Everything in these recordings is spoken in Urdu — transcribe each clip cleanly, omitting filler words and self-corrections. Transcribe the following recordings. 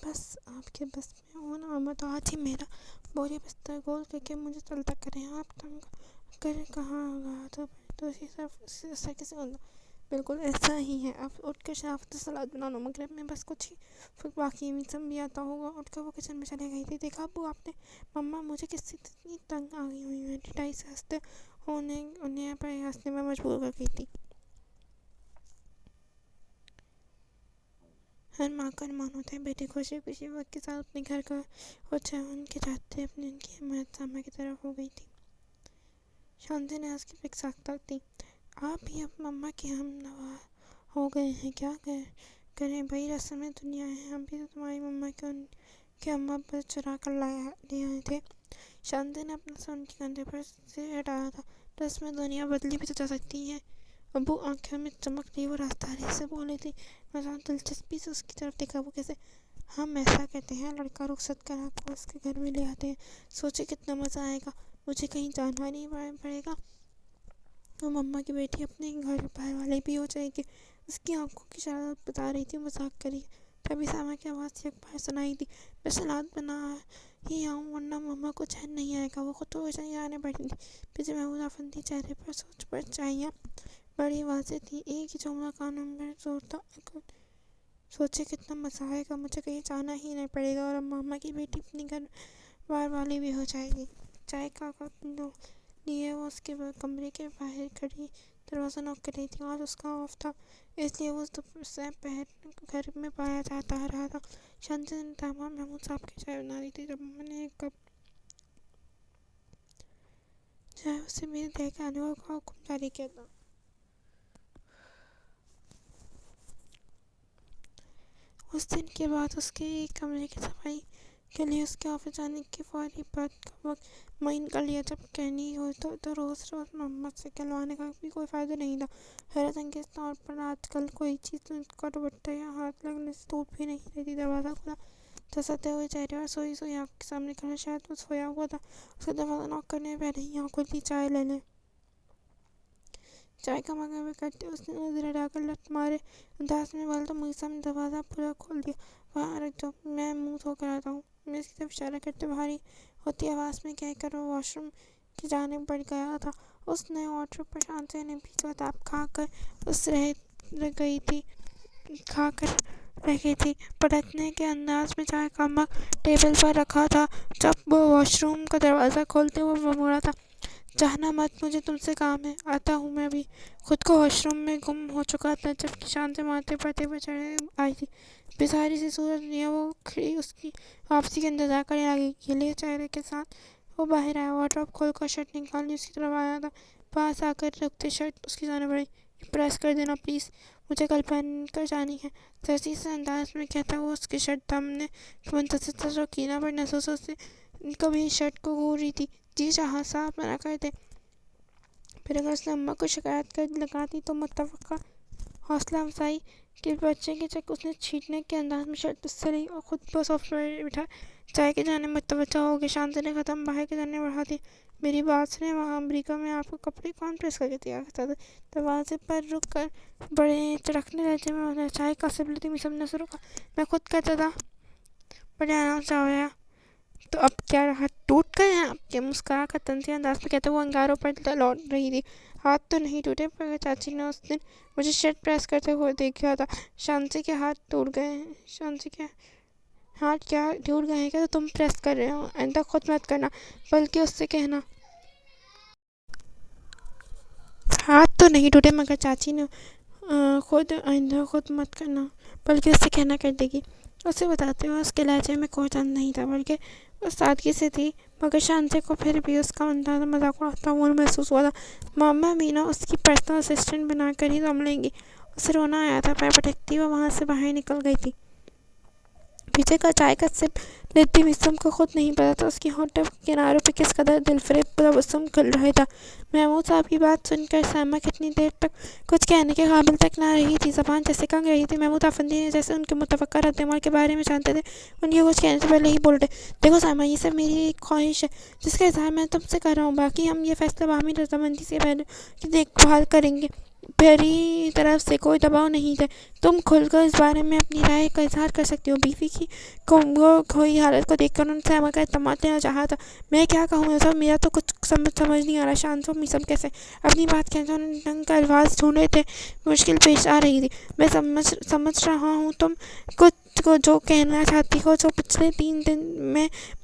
بس آپ کے بس میں ہو نا میں تو آج ہی میرا بوری بستر گول کر کے مجھے چلتا کریں، آپ تنگ کر کہاں گیا تو دوسری طرف سے کسی کو بالکل ایسا ہی ہے۔ آپ اٹھ کر شرافت سے سلاد بنا لو، مغرب میں بس کچھ ہی وقت باقی سب بھی آتا ہوگا۔ اٹھ کر وہ کچن میں چلے گئی تھی۔ دیکھا ابو آپ نے، مما مجھے کس سے اتنی تنگ آ گئی ہوئی ہے، ٹٹائی سے ہنستے انہیں پر ہنسنے میں مجبور کر گئی تھی۔ ہر ماں کا ارمان ہوتا ہے بیٹی خوشی خوشی وقت کے ساتھ اپنے گھر کا اور چاہن کے چاہتے اپنے ان کی حمایت سامہ کی طرف ہو گئی تھی۔ شانتی نے اس کی پک ساختہ دی۔ آپ بھی اب مما کے ہم نوا ہو گئے ہیں، کیا کریں بھائی، رسم دنیا ہے، ہم بھی تو تمہاری مما کے ان کے اماں پر چرا کر لے آئے تھے۔ شانتی نے اپنا سر ان کے کندھے پر سے ہٹایا تھا۔ رسم دنیا بدلی بھی تو جا سکتی ہے۔ ابو آنکھوں میں چمک لی، وہ راستاری سے بولے تھے۔ نوجوان دلچسپی سے اس کی طرف دیکھا۔ وہ کیسے؟ ہم ایسا کرتے ہیں، لڑکا رخصت کر آپ کو اس کے گھر میں لے آتے ہیں، سوچے کتنا مزہ آئے گا، مجھے کہیں جانا نہیں پڑے گا، اور مما کی بیٹی اپنے گھر باہر والے بھی ہو جائے گی۔ اس کی آنکھوں کی شرارت بتا رہی تھی، مذاق کری۔ تبھی سامہ کی آواز یک بار سنائی دی، میں سلاد بنا ہی آؤں ورنہ مما کو چین نہیں آئے گا۔ وہ خود تو کچن جانے بیٹھی تھی، پیچھے محمود افندی چہرے پر سوچ پرچھائیاں بڑی واضح تھی۔ ایک ہی جملہ کانوں میں زورتا، سوچے کتنا مزہ آئے گا، مجھے کہیں جانا ہی نہیں پڑے گا، اور اب ماما کی بیٹی اپنی گھر بار والی بھی ہو جائے گی۔ چائے کا کپ لیے وہ اس کے کمرے کے باہر کھڑی دروازہ نوک کر رہی تھی۔ آج اس کا آف تھا، اس لیے وہ سے پہر گھر میں پایا جاتا رہا تھا۔ شانتی نے تمام محمود صاحب کی چائے بنا دی تھی۔ جب مما نے ایک کپ چائے اسے میرے دے کے آنے کا حکم جاری کیا تھا۔ اس دن کے بعد اس کے ایک کمرے کی صفائی کے لیے اس کے آفس جانے کے فوری بعد کا وقت معین کر لیا۔ جب کرنی ہو تو روز محمد سے کہلوانے کا بھی کوئی فائدہ نہیں تھا۔ حیرت انگیز طور پر آج کل کوئی چیز کا دوپٹہ یا ہاتھ لگنے سے دور بھی نہیں رہتی۔ دروازہ کھلا، جھنجھتے ہوئے چہرے اور سوئی آنکھوں کے سامنے کھڑا، شاید وہ سویا ہوا تھا۔ اس کے دروازہ نوک کرنے سے پہلے ہی آنکھ کھلتی، چائے لے لیں۔ چائے کا مگ میں کرتے اس نے نظر ہٹا کر لت مارے انداز میں والدہ موئیزہ نے دروازہ پورا کھول دیا۔ وہاں رکھ جاؤ، میں منہ دھو کر آتا ہوں، میں اس کی طرف اشارہ کرتے بھاری ہوتی آواز میں کہہ کر وہ واش روم کی جانب بڑھ گیا تھا۔ اس نئے آرڈر پر شانتی نے بھی کتاب کھا کر رہ گئی تھی۔ پلٹنے کے انداز میں چائے کا مگ ٹیبل پر رکھا تھا۔ جب وہ واش روم کا دروازہ کھولتے ہوئے مڑا تھا، جانا مت، مجھے تم سے کام ہے، آتا ہوں۔ میں بھی خود کو واش روم میں گم ہو چکا تھا جبکہ شانتی ماتھے پردے پر چڑھے آئی تھی۔ بیزاری سی صورت لیے وہ کھڑی اس کی واپسی کا انتظار کرنے لگی۔ گیلے چہرے کے ساتھ وہ باہر آیا، وارڈروب کھول کر شرٹ نکالنے اس کی طرف آیا تھا۔ پاس آ کر رکتے شرٹ اس کی جانب بڑھی۔ یہ پریس کر دینا پلیز، مجھے کل پہن کر جانی ہے، تہذیب سے انداز میں کہتا وہ اس کی شرٹ تھامنے کے منتظر تھا جو کینہ بھری نظروں سے کبھی شرٹ کو گھور رہی تھی۔ جی جہاں صاحب منع کر دیں، پھر اگر اس نے اماں کو شکایت کر لگا دی تو۔ متفقہ حوصلہ افزائی کے بچے کی چیک اس نے چھیننے کے انداز میں شرٹ اس سے لی اور خود کو صوفے پر بٹھا چائے کی جانب متوجہ ہو گئی۔ شانتی نے قدم باہر کی جانب بڑھا دیے۔ میری بات سنیں، وہاں امریکہ میں آپ کو کپڑے کون پریس کر کے تیار کرتا تھا؟ دروازے پر رک کر بڑے چڑکنے لہجے میں انہوں نے چائے کا سپ لیتے سب نے روکا۔ میں خود کرتا تھا، بڑے آرام سے آیا، تو اب کیا ہاتھ ٹوٹ گئے ہیں آپ کے؟ مسکرا کر طنزیہ انداز میں کہتے وہ انگاروں پر لوٹ رہی تھی۔ ہاتھ تو نہیں ٹوٹے، مگر چاچی نے اس دن مجھے شرٹ پریس کرتے ہوئے دیکھا تھا۔ شانتی کے ہاتھ ٹوٹ گئے ہیں؟ شانتی کے ہاتھ کیا ٹوٹ گئے ہیں کیا تو تم پریس کر رہے ہو؟ آئندہ خود مت کرنا، بلکہ اس سے کہنا۔ ہاتھ تو نہیں ٹوٹے، مگر چاچی نے آئندہ خود مت کرنا، بلکہ اس سے کہنا کر دے گی۔ اسے بتاتے ہوئے اس کے لہجے میں کوئی طنز نہیں تھا، بلکہ اس سادگی سے تھی، مگر شانتی کو پھر بھی اس کا انداز مذاق اڑاتا ہوا محسوس ہوا تھا۔ ماما بھی نا اس کی پرسنل اسسٹنٹ بنا کر ہی سنبھالیں گی۔ اسے رونا آیا تھا، پیر پٹکتی وہ وہاں سے باہر نکل گئی تھی۔ پیچھے کا چائے کا سپ لیتی میسم کو خود نہیں پتا تھا اس کی ہونٹوں کے کناروں پہ کس قدر دلفریب تبسم کھل رہا تھا۔ محمود صاحب کی بات سن کر سائمہ کتنی دیر تک کچھ کہنے کے قابل تک نہ رہی تھی، زبان جیسے کنگ رہی تھی۔ محمود افندی نے جیسے ان کے متوقع رد عمل کے بارے میں جانتے تھے، ان کے کچھ کہنے سے پہلے ہی بول اٹھے، دیکھو سائمہ، یہ سب میری ایک خواہش ہے جس کا اظہار میں تم سے کر رہا ہوں، باقی ہم یہ فیصلہ باہمی رضامندی سے بہنوں کی دیکھ بھال کریں گے۔ میری طرف سے کوئی دباؤ نہیں ہے. تم کھل کر اس بارے میں اپنی رائے کا اظہار کر سکتی ہو. بیوی کی کھوئی حالت کو دیکھ کر انہوں نے سائمہ کا اعتماد لینا چاہا تھا. میں کیا کہوں سب، میرا تو کچھ سمجھ نہیں آ رہا. شان سے میسم کیسے اپنی بات کہتے انہوں نے ڈھنگ کا الفاظ ڈھونڈے تھے. مشکل پیش آ رہی تھی. میں سمجھ رہا ہوں تم کچھ کو جو کہنا چاہتی ہو. جو پچھلے 3 دن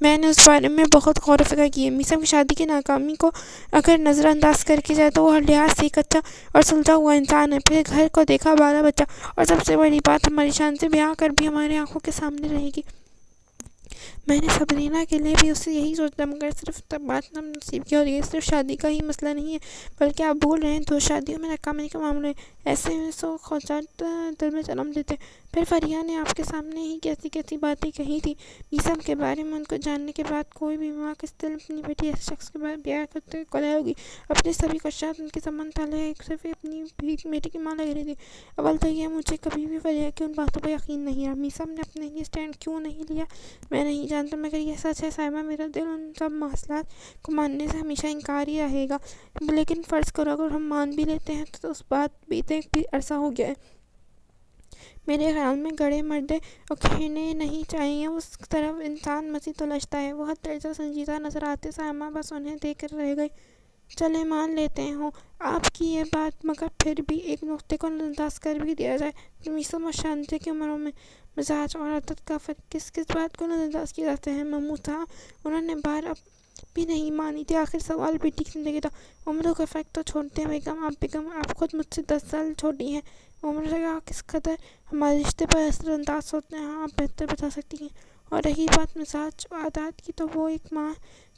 میں نے اس بارے میں بہت غور و فکر کی ہے. میسم کی شادی کی ناکامی کو اگر نظر انداز کر کے جائے تو وہ ہر لحاظ سے ایک اچھا اور سلجھا ہوا انسان ہے. پھر گھر کو دیکھا بالا بچہ، اور سب سے بڑی بات ہماری شان سے بیاہ کر بھی ہماری آنکھوں کے سامنے رہے گی. میں نے صبرینا کے لیے بھی اس سے یہی سوچا، مگر صرف بات نصیب کی ہوتی ہے. صرف شادی کا ہی مسئلہ نہیں ہے، بلکہ آپ بھول رہے ہیں 2 شادیوں میں ناکامی کا معاملہ ہے. ایسے میں سو خدشات دل میں جنم لیتے. پھر فریہ نے آپ کے سامنے ہی کیسی کیسی باتیں کہی تھی میسم کے بارے میں. ان کو جاننے کے بعد کوئی بھی ماں کس دل اپنی بیٹی ایسے شخص کے بعد بیاہ کرتے کو لائے ہوگی. اپنے سبھی خدشات ان کے سامنے تالے ایک صرف اپنی بیٹی کی ماں لگ رہی تھی. اول تو یہ مجھے کبھی بھی فریہ کی ان باتوں پر یقین نہیں آیا. میسم نے اپنے لیے اسٹینڈ کیوں نہیں لیا میں نہیں جانتا، مگر یہ سچ ہے سائمہ میرا دل ان سب مسائل کو ماننے سے ہمیشہ انکار ہی رہے گا. لیکن فرض کرو اگر ہم مان بھی لیتے ہیں تو اس بات بیتے بھی عرصہ ہو گیا ہے. میرے خیال میں گڑھے مردے اکھڑنے نہیں چاہیے. اس طرف انسان مزید الجھتا ہے. وہ حد درجہ سنجیدہ نظر آتے. سائمہ بس انہیں دیکھ کر رہ گئی. چلیں مان لیتے ہوں آپ کی یہ بات، مگر پھر بھی ایک نقطے کو نظر انداز کر بھی دیا جائے تو میسم اور شانتی کی عمروں میں مزاج اور عادت کا فرق. کس بات کو نظر انداز کیا جاتا ہے محمود صاحب؟ انہوں نے بات اب بھی نہیں مانی تھی. آخر سوال بیٹی کی زندگی تھا. عمروں کا فرق تو چھوڑتے ہیں بیگم آپ خود مجھ سے 10 سال چھوٹی ہیں. عمر کا کس قدر ہمارے رشتے پر اثر انداز ہوتے ہیں آپ بہتر بتا سکتی ہیں. اور رہی بات مزاج و عادات کی، تو وہ ایک ماں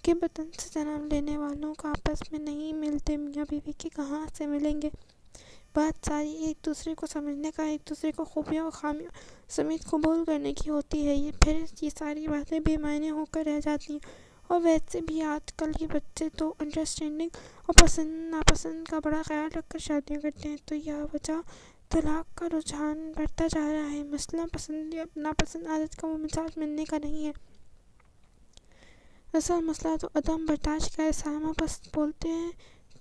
کے بدن سے جنم لینے والوں کا آپس میں نہیں ملتے. میاں بیوی کے کہاں سے ملیں گے؟ بات ساری ایک دوسرے کو سمجھنے کا، ایک دوسرے کو خوبیوں اور خامیوں سمیت قبول کرنے کی ہوتی ہے. پھر یہ ساری باتیں بے معنی ہو کر رہ جاتی ہیں. اور ویسے بھی آج کل کے بچے تو انڈرسٹینڈنگ اور پسند ناپسند کا بڑا خیال رکھ کر شادیاں کرتے ہیں. تو یہ وجہ طلاق کا رجحان بڑھتا جا رہا ہے. مسئلہ پسند یا ناپسند عادت کا وہ مزاج ملنے کا نہیں ہے. اصل مسئلہ تو عدم برداشت کا ہے. سائمہ بس بولتے ہیں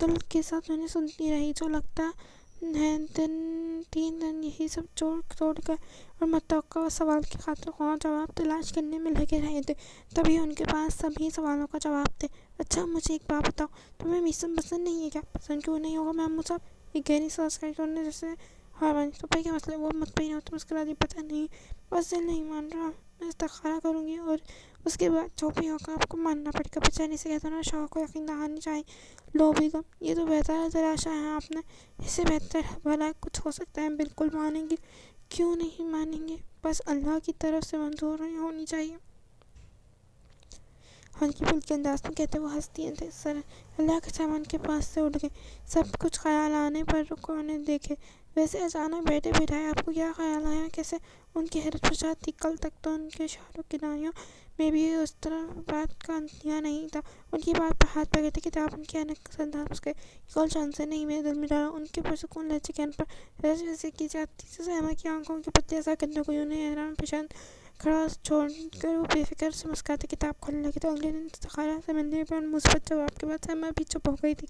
دل کے ساتھ انہیں سنتی رہی. جو لگتا ہے 3 دن یہی سب توڑ کر اور متوقع سوال کی خاطر خواہ جواب تلاش کرنے میں لگے رہے تھے. تبھی ان کے پاس سبھی سوالوں کا جواب تھے. اچھا مجھے ایک بات بتاؤ، تمہیں میسم پسند نہیں ہے کیا؟ پسند کیوں نہیں ہوگا محمود صاحب؟ ایک گہری سانس کھینچی انہوں نے جیسے ہار مانی. تو پھر کیا مسئلہ ہے؟ وہ مطمئن ہوتے مسکرا دی. پتہ نہیں، بس دل نہیں مان رہا. میں استخارہ کروں گی اور اس کے بعد جو بھی ہوگا آپ کو ماننا پڑے گا. بےچینی سے کہتا ہوں شوہر کو یقین دہانی چاہیے. لو بیگم یہ تو بہتر تراشا ہے آپ نے. اس سے بہتر بھلا کچھ ہو سکتا ہے؟ بالکل مانیں گے. کیوں نہیں مانیں گے؟ بس اللہ کی طرف سے منظور ہونی چاہیے. ہلکی پھلکی انداز میں کہتے وہ ہنس دیے. سر اللہ کے سامان کے پاس سے اٹھ گئے. سب کچھ خیال آنے پر رک انہیں دیکھے. ویسے اچانک بیٹھے بٹھائے آپ کو کیا خیال آیا؟ کیسے؟ ان کی حیرت پرجات تھی. کل تک تو ان کے اشاروں کنایوں میں بھی اس طرح بات کا انتہا نہیں تھا. ان کی بات پر ہاتھ پکڑتے کتاب ان کی انک انداز مسکرائی. یہ کال شان سے نہیں میرے دل میں ڈالا. ان کے پرسکون لہجے کے ان پر رجوع کی جاتی سے سائمہ کی آنکھوں کے پتے ایسا کرنے کو انہیں حیران پیشان کھڑا چھوڑ کر وہ بے فکر سے مسکراتے کتاب کھولنے لگے. تو اگلے دن استخارہ سے ملنے پر مثبت جواب کے بعد سائمہ بھی چپ ہو گئی تھی.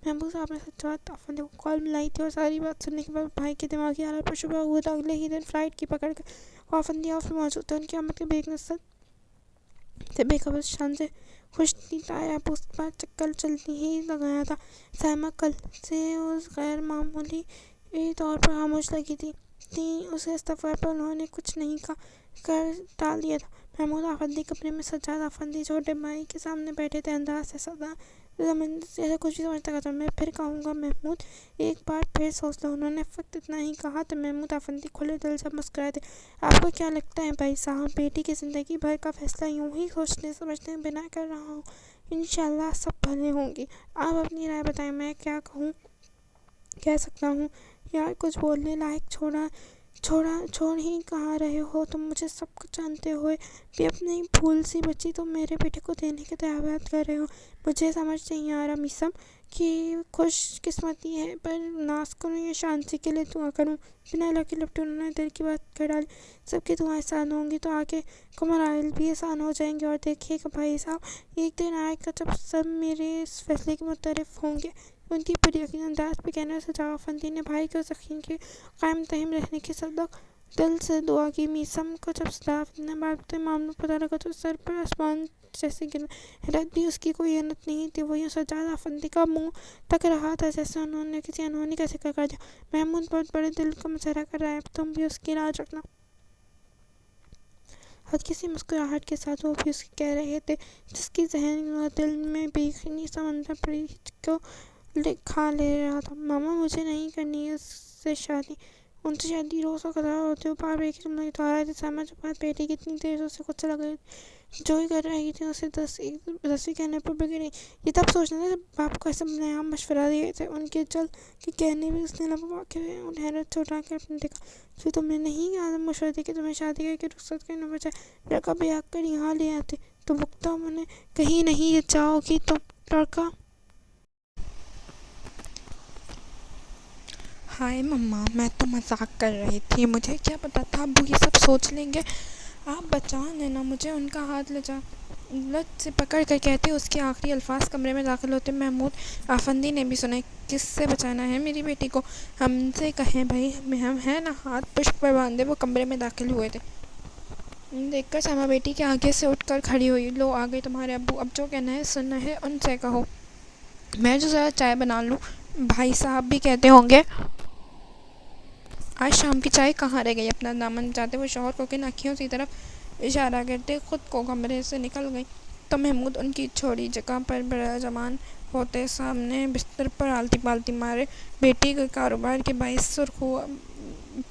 محمود صاحب نے سچ بات آفندی کو کال ملائی تھی اور ساری بات سننے کے بعد بھائی کے دماغی حالت پر شبہ ہوا تھا. اگلے ہی دن فلائٹ کی پکڑ کر وہ آفندی ہاؤس میں موجود تھے. ان کی آمد کے بے نسبت سے بے خبر شان سے خوش تھی. تایا اب اس بار چکر چلتی ہی لگایا تھا. سائمہ کل سے اس غیر معمولی طور پر خاموش لگی تھی. اسے استفسار پر انہوں نے کچھ نہیں کر ٹال دیا تھا. محمود آفندی کمرے میں سجاد آفندی چھوٹے بھائی کے سامنے بیٹھے تھے. انداز سے جیسے کچھ بھی سمجھتا تھا. میں پھر کہوں گا محمود ایک بار پھر سوچ لو. انہوں نے فقط اتنا ہی کہا تو محمود آفندی کھلے دل سے مسکرائے تھے. آپ کو کیا لگتا ہے بھائی صاحب، بیٹی کی زندگی بھر کا فیصلہ یوں ہی سوچنے سمجھنے بنا کر رہا ہوں. انشاءاللہ سب بھلے ہوں گے. آپ اپنی رائے بتائیں. میں کیا کہہ سکتا ہوں یار؟ کچھ بولنے لائق چھوڑ ہی کہاں رہے ہو تم؟ مجھے سب کچھ جانتے ہوئے بھی اپنی پھول سی بچی تم میرے بیٹے کو دینے کے دعویٰ کر رہے ہو. مجھے سمجھ نہیں آ رہا میسم کی خوش قسمتی ہے پر ناز کروں یا شانتی کے لیے دعا کروں؟ بنا لکی لپٹے انہوں نے دل کی بات کر ڈالی. سب کی دعائیں آسان ہوں گی تو آگے کو مراحل بھی آسان ہو جائیں گے. اور دیکھیے گا بھائی صاحب ایک دن آئے گا جب سب میرے اس فیصلے کے متعارف ہوں گے. ان کی پوری یقین انداز پہ کہنے سے جواب افندی نے بھائی کو یقین کے قائم دائم رہنے کی صدق دل سے دعا کی۔ میثم کو جب صداقت نے بات معاملہ پتہ لگا تو سر پر آسمان جیسے گرا۔ حیرت بھی اس کی کوئی حیرت نہیں تھی، وہ یوں سجاد افندی کا منہ تک رہا تھا جیسے انہوں نے کسی انہونی کا ذکر کر دیا۔ محمود بہت بڑے دل کا مظاہرہ کر رہا ہے، تم بھی اس کی لاج رکھنا۔ ہلکی سی مسکراہٹ کے ساتھ وہ بھی اس کی کہہ رہے تھے، جس کی ذہن و دل میں بے یقینی سمندر پری کو کھا لے رہا تھا۔ ماما مجھے نہیں کرنی اس سے شادی، ان سے شادی روز کا قضا ہوتی۔ وہ بار بار ایک ہی جملہ دوہرا رہے تھے، سمجھ بات بیٹی کی اتنی دیر سے اسے خود سے لگ رہی تھی، جو ہی کر رہی تھی اسے دسویں کہنے پر بگڑ گئی۔ یہ تب سوچنا تھا جب باپ کو ایسا نیا مشورہ دیے تھے، ان کے جلد کے کہنے بھی اس نے لب واقع ہوئے اور حیرت چھوٹا کر اپنے دیکھا۔ پھر تم نے نہیں کہا مشورہ دے کہ تمہیں شادی کر کے رخصت کرنے بجائے لڑکا بیاہ کر یہاں لے آتے تو بکتا میں نے کہیں نہیں جاؤ گی تم لڑکا۔ ہائے مما، میں تو مذاق کر رہی تھی، مجھے کیا پتا تھا ابو یہ سب سوچ لیں گے۔ آپ بچا لینا مجھے۔ ان کا ہاتھ لچ سے پکڑ کر کہتے اس کے آخری الفاظ کمرے میں داخل ہوتے محمود افندی نے بھی سنے۔ کس سے بچانا ہے میری بیٹی کو؟ ہم سے کہیں بھائی، ہم ہیں نا۔ ہاتھ پشت پر باندھے وہ کمرے میں داخل ہوئے تھے۔ دیکھ کر سما بیٹی کے آگے سے اٹھ کر کھڑی ہوئی۔ لو آ گئے تمہارے ابو، اب جو کہنا ہے سننا ہے ان سے کہو۔ میں جو ذرا چائے بنا لوں، بھائی صاحب بھی کہتے ہوں گے آج شام کی چائے کہاں رہ گئی۔ اپنا دامن جاتے وہ شوہر کو کن آنکھوں کی طرف اشارہ کرتے خود کو کمرے سے نکل گئی تو محمود ان کی چھوڑی جگہ پر براجمان ہوتے سامنے بستر پر آلتی پالتی مارے بیٹی کے کاروبار کے باعث سرخ ہوا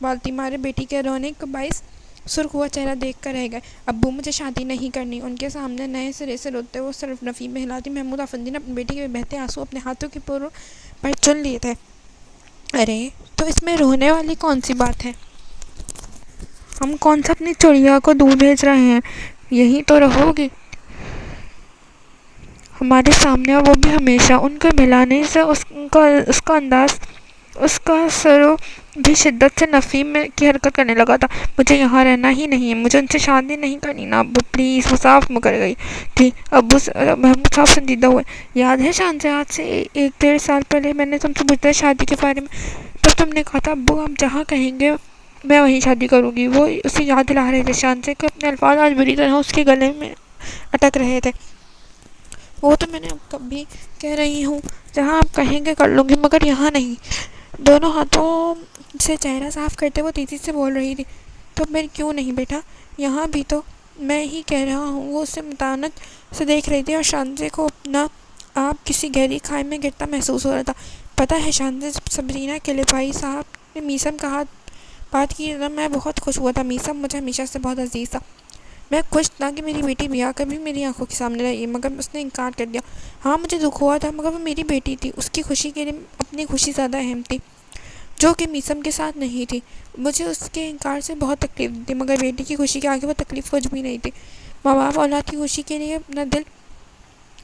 بالتی مارے بیٹی کے رونے کا باعث سرخ ہوا چہرہ دیکھ کر رہ گئے۔ ابو مجھے شادی نہیں کرنی، ان کے سامنے نئے سرے سے روتے وہ صرف نفی میں ہلاتی محمود افندی نے اپنی بیٹی کے بہتے آنسو اپنے ہاتھوں کے پر چن لیے تھے۔ ارے تو اس میں رونے والی کون سی بات ہے؟ ہم کون سا اپنی چڑیا کو دور بھیج رہے ہیں، یہی تو رہو گی ہمارے سامنے، اور وہ بھی ہمیشہ۔ ان کے بہلانے سے اس کا انداز، اس کا سرو بھی شدت سے نفی میں کی حرکت کرنے لگا تھا۔ مجھے یہاں رہنا ہی نہیں ہے، مجھے ان سے شادی نہیں کرنی نا ابو پلیز۔ وہ صاف مکر گئی تھی۔ محمود صاحب سنجیدہ ہوئے۔ یاد ہے شان سے آج سے 1-1.5 سال پہلے میں نے تم سے پوچھا شادی کے بارے میں، تب تم نے کہا تھا ابو آپ جہاں کہیں گے میں وہیں شادی کروں گی۔ وہ اسے یاد دلا رہے تھے شان سے کہ اپنے الفاظ آج بری طرح اس کے گلے میں اٹک رہے تھے۔ وہ تو میں نے اب کبھی کہہ رہی ہوں، جہاں آپ کہیں گے کر لوں گی، مگر یہاں نہیں۔ دونوں ہاتھوں سے چہرہ صاف کرتے وہ تیزی سے بول رہی تھی۔ تو پھر کیوں نہیں بیٹا، یہاں بھی تو میں ہی کہہ رہا ہوں۔ وہ اسے متانت سے دیکھ رہی تھی اور شانزے کو اپنا آپ کسی گہری کھائی میں گرتا محسوس ہو رہا تھا۔ پتہ ہے شانزے، جب صبرینا کے لیے بھائی صاحب نے میثم کا بات کی تو میں بہت خوش ہوا تھا۔ میثم مجھے ہمیشہ سے بہت عزیز تھا۔ میں خوش تھا کہ میری بیٹی بیاہ کر بھی میری آنکھوں کے سامنے رہی، مگر اس نے انکار کر دیا۔ ہاں مجھے دکھ ہوا تھا، مگر وہ میری بیٹی تھی، اس کی خوشی کے لیے اپنی خوشی زیادہ اہم تھی، جو کہ میثم کے ساتھ نہیں تھی۔ مجھے اس کے انکار سے بہت تکلیف تھی، مگر بیٹی کی خوشی کے آگے وہ تکلیف کچھ بھی نہیں تھی۔ ماں باپ اولاد کی خوشی کے لیے اپنا دل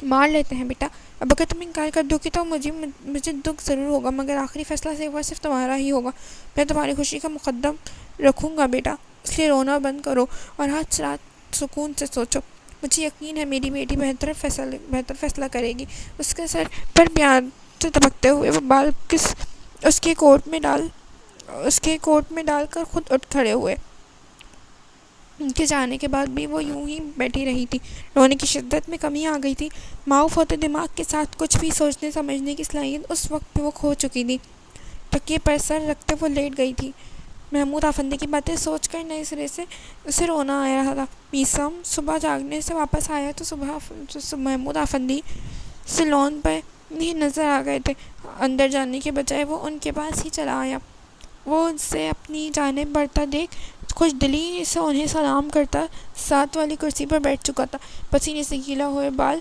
مار لیتے ہیں بیٹا۔ اب اگر تم انکار کر دو گی تو مجھے دکھ ضرور ہوگا، مگر آخری فیصلہ صرف تمہارا ہی ہوگا۔ میں تمہاری خوشی کا مقدم رکھوں گا بیٹا، اس لیے رونا بند کرو اور آج رات سکون سے سوچو۔ مجھے یقین ہے میری بیٹی بہتر فیصلہ کرے گی۔ اس کے سر پر پیار سے دبکتے ہوئے وہ بال اس کے کوٹ میں ڈال کر خود اٹھ کھڑے ہوئے۔ ان کے جانے کے بعد بھی وہ یوں ہی بیٹھی رہی تھی۔ رونے کی شدت میں کمی آ گئی تھی۔ معاف ہوتے دماغ کے ساتھ کچھ بھی سوچنے سمجھنے کی صلاحیت اس وقت پہ وہ کھو چکی تھی۔ تکیے پر سر رکھتے وہ لیٹ گئی تھی۔ محمود افندی کی باتیں سوچ کر نئے سرے سے اسے رونا آ رہا تھا۔ میثم صبح جاگنے سے واپس آیا تو محمود افندی سیلون پر ہی نظر آ گئے تھے۔ اندر جانے کے بجائے وہ ان کے پاس ہی چلا آیا۔ وہ ان سے اپنی جانب بڑھتا دیکھ خوش دلی سے انہیں سلام کرتا ساتھ والی کرسی پر بیٹھ چکا تھا۔ پسینے سے گیلا ہوئے بال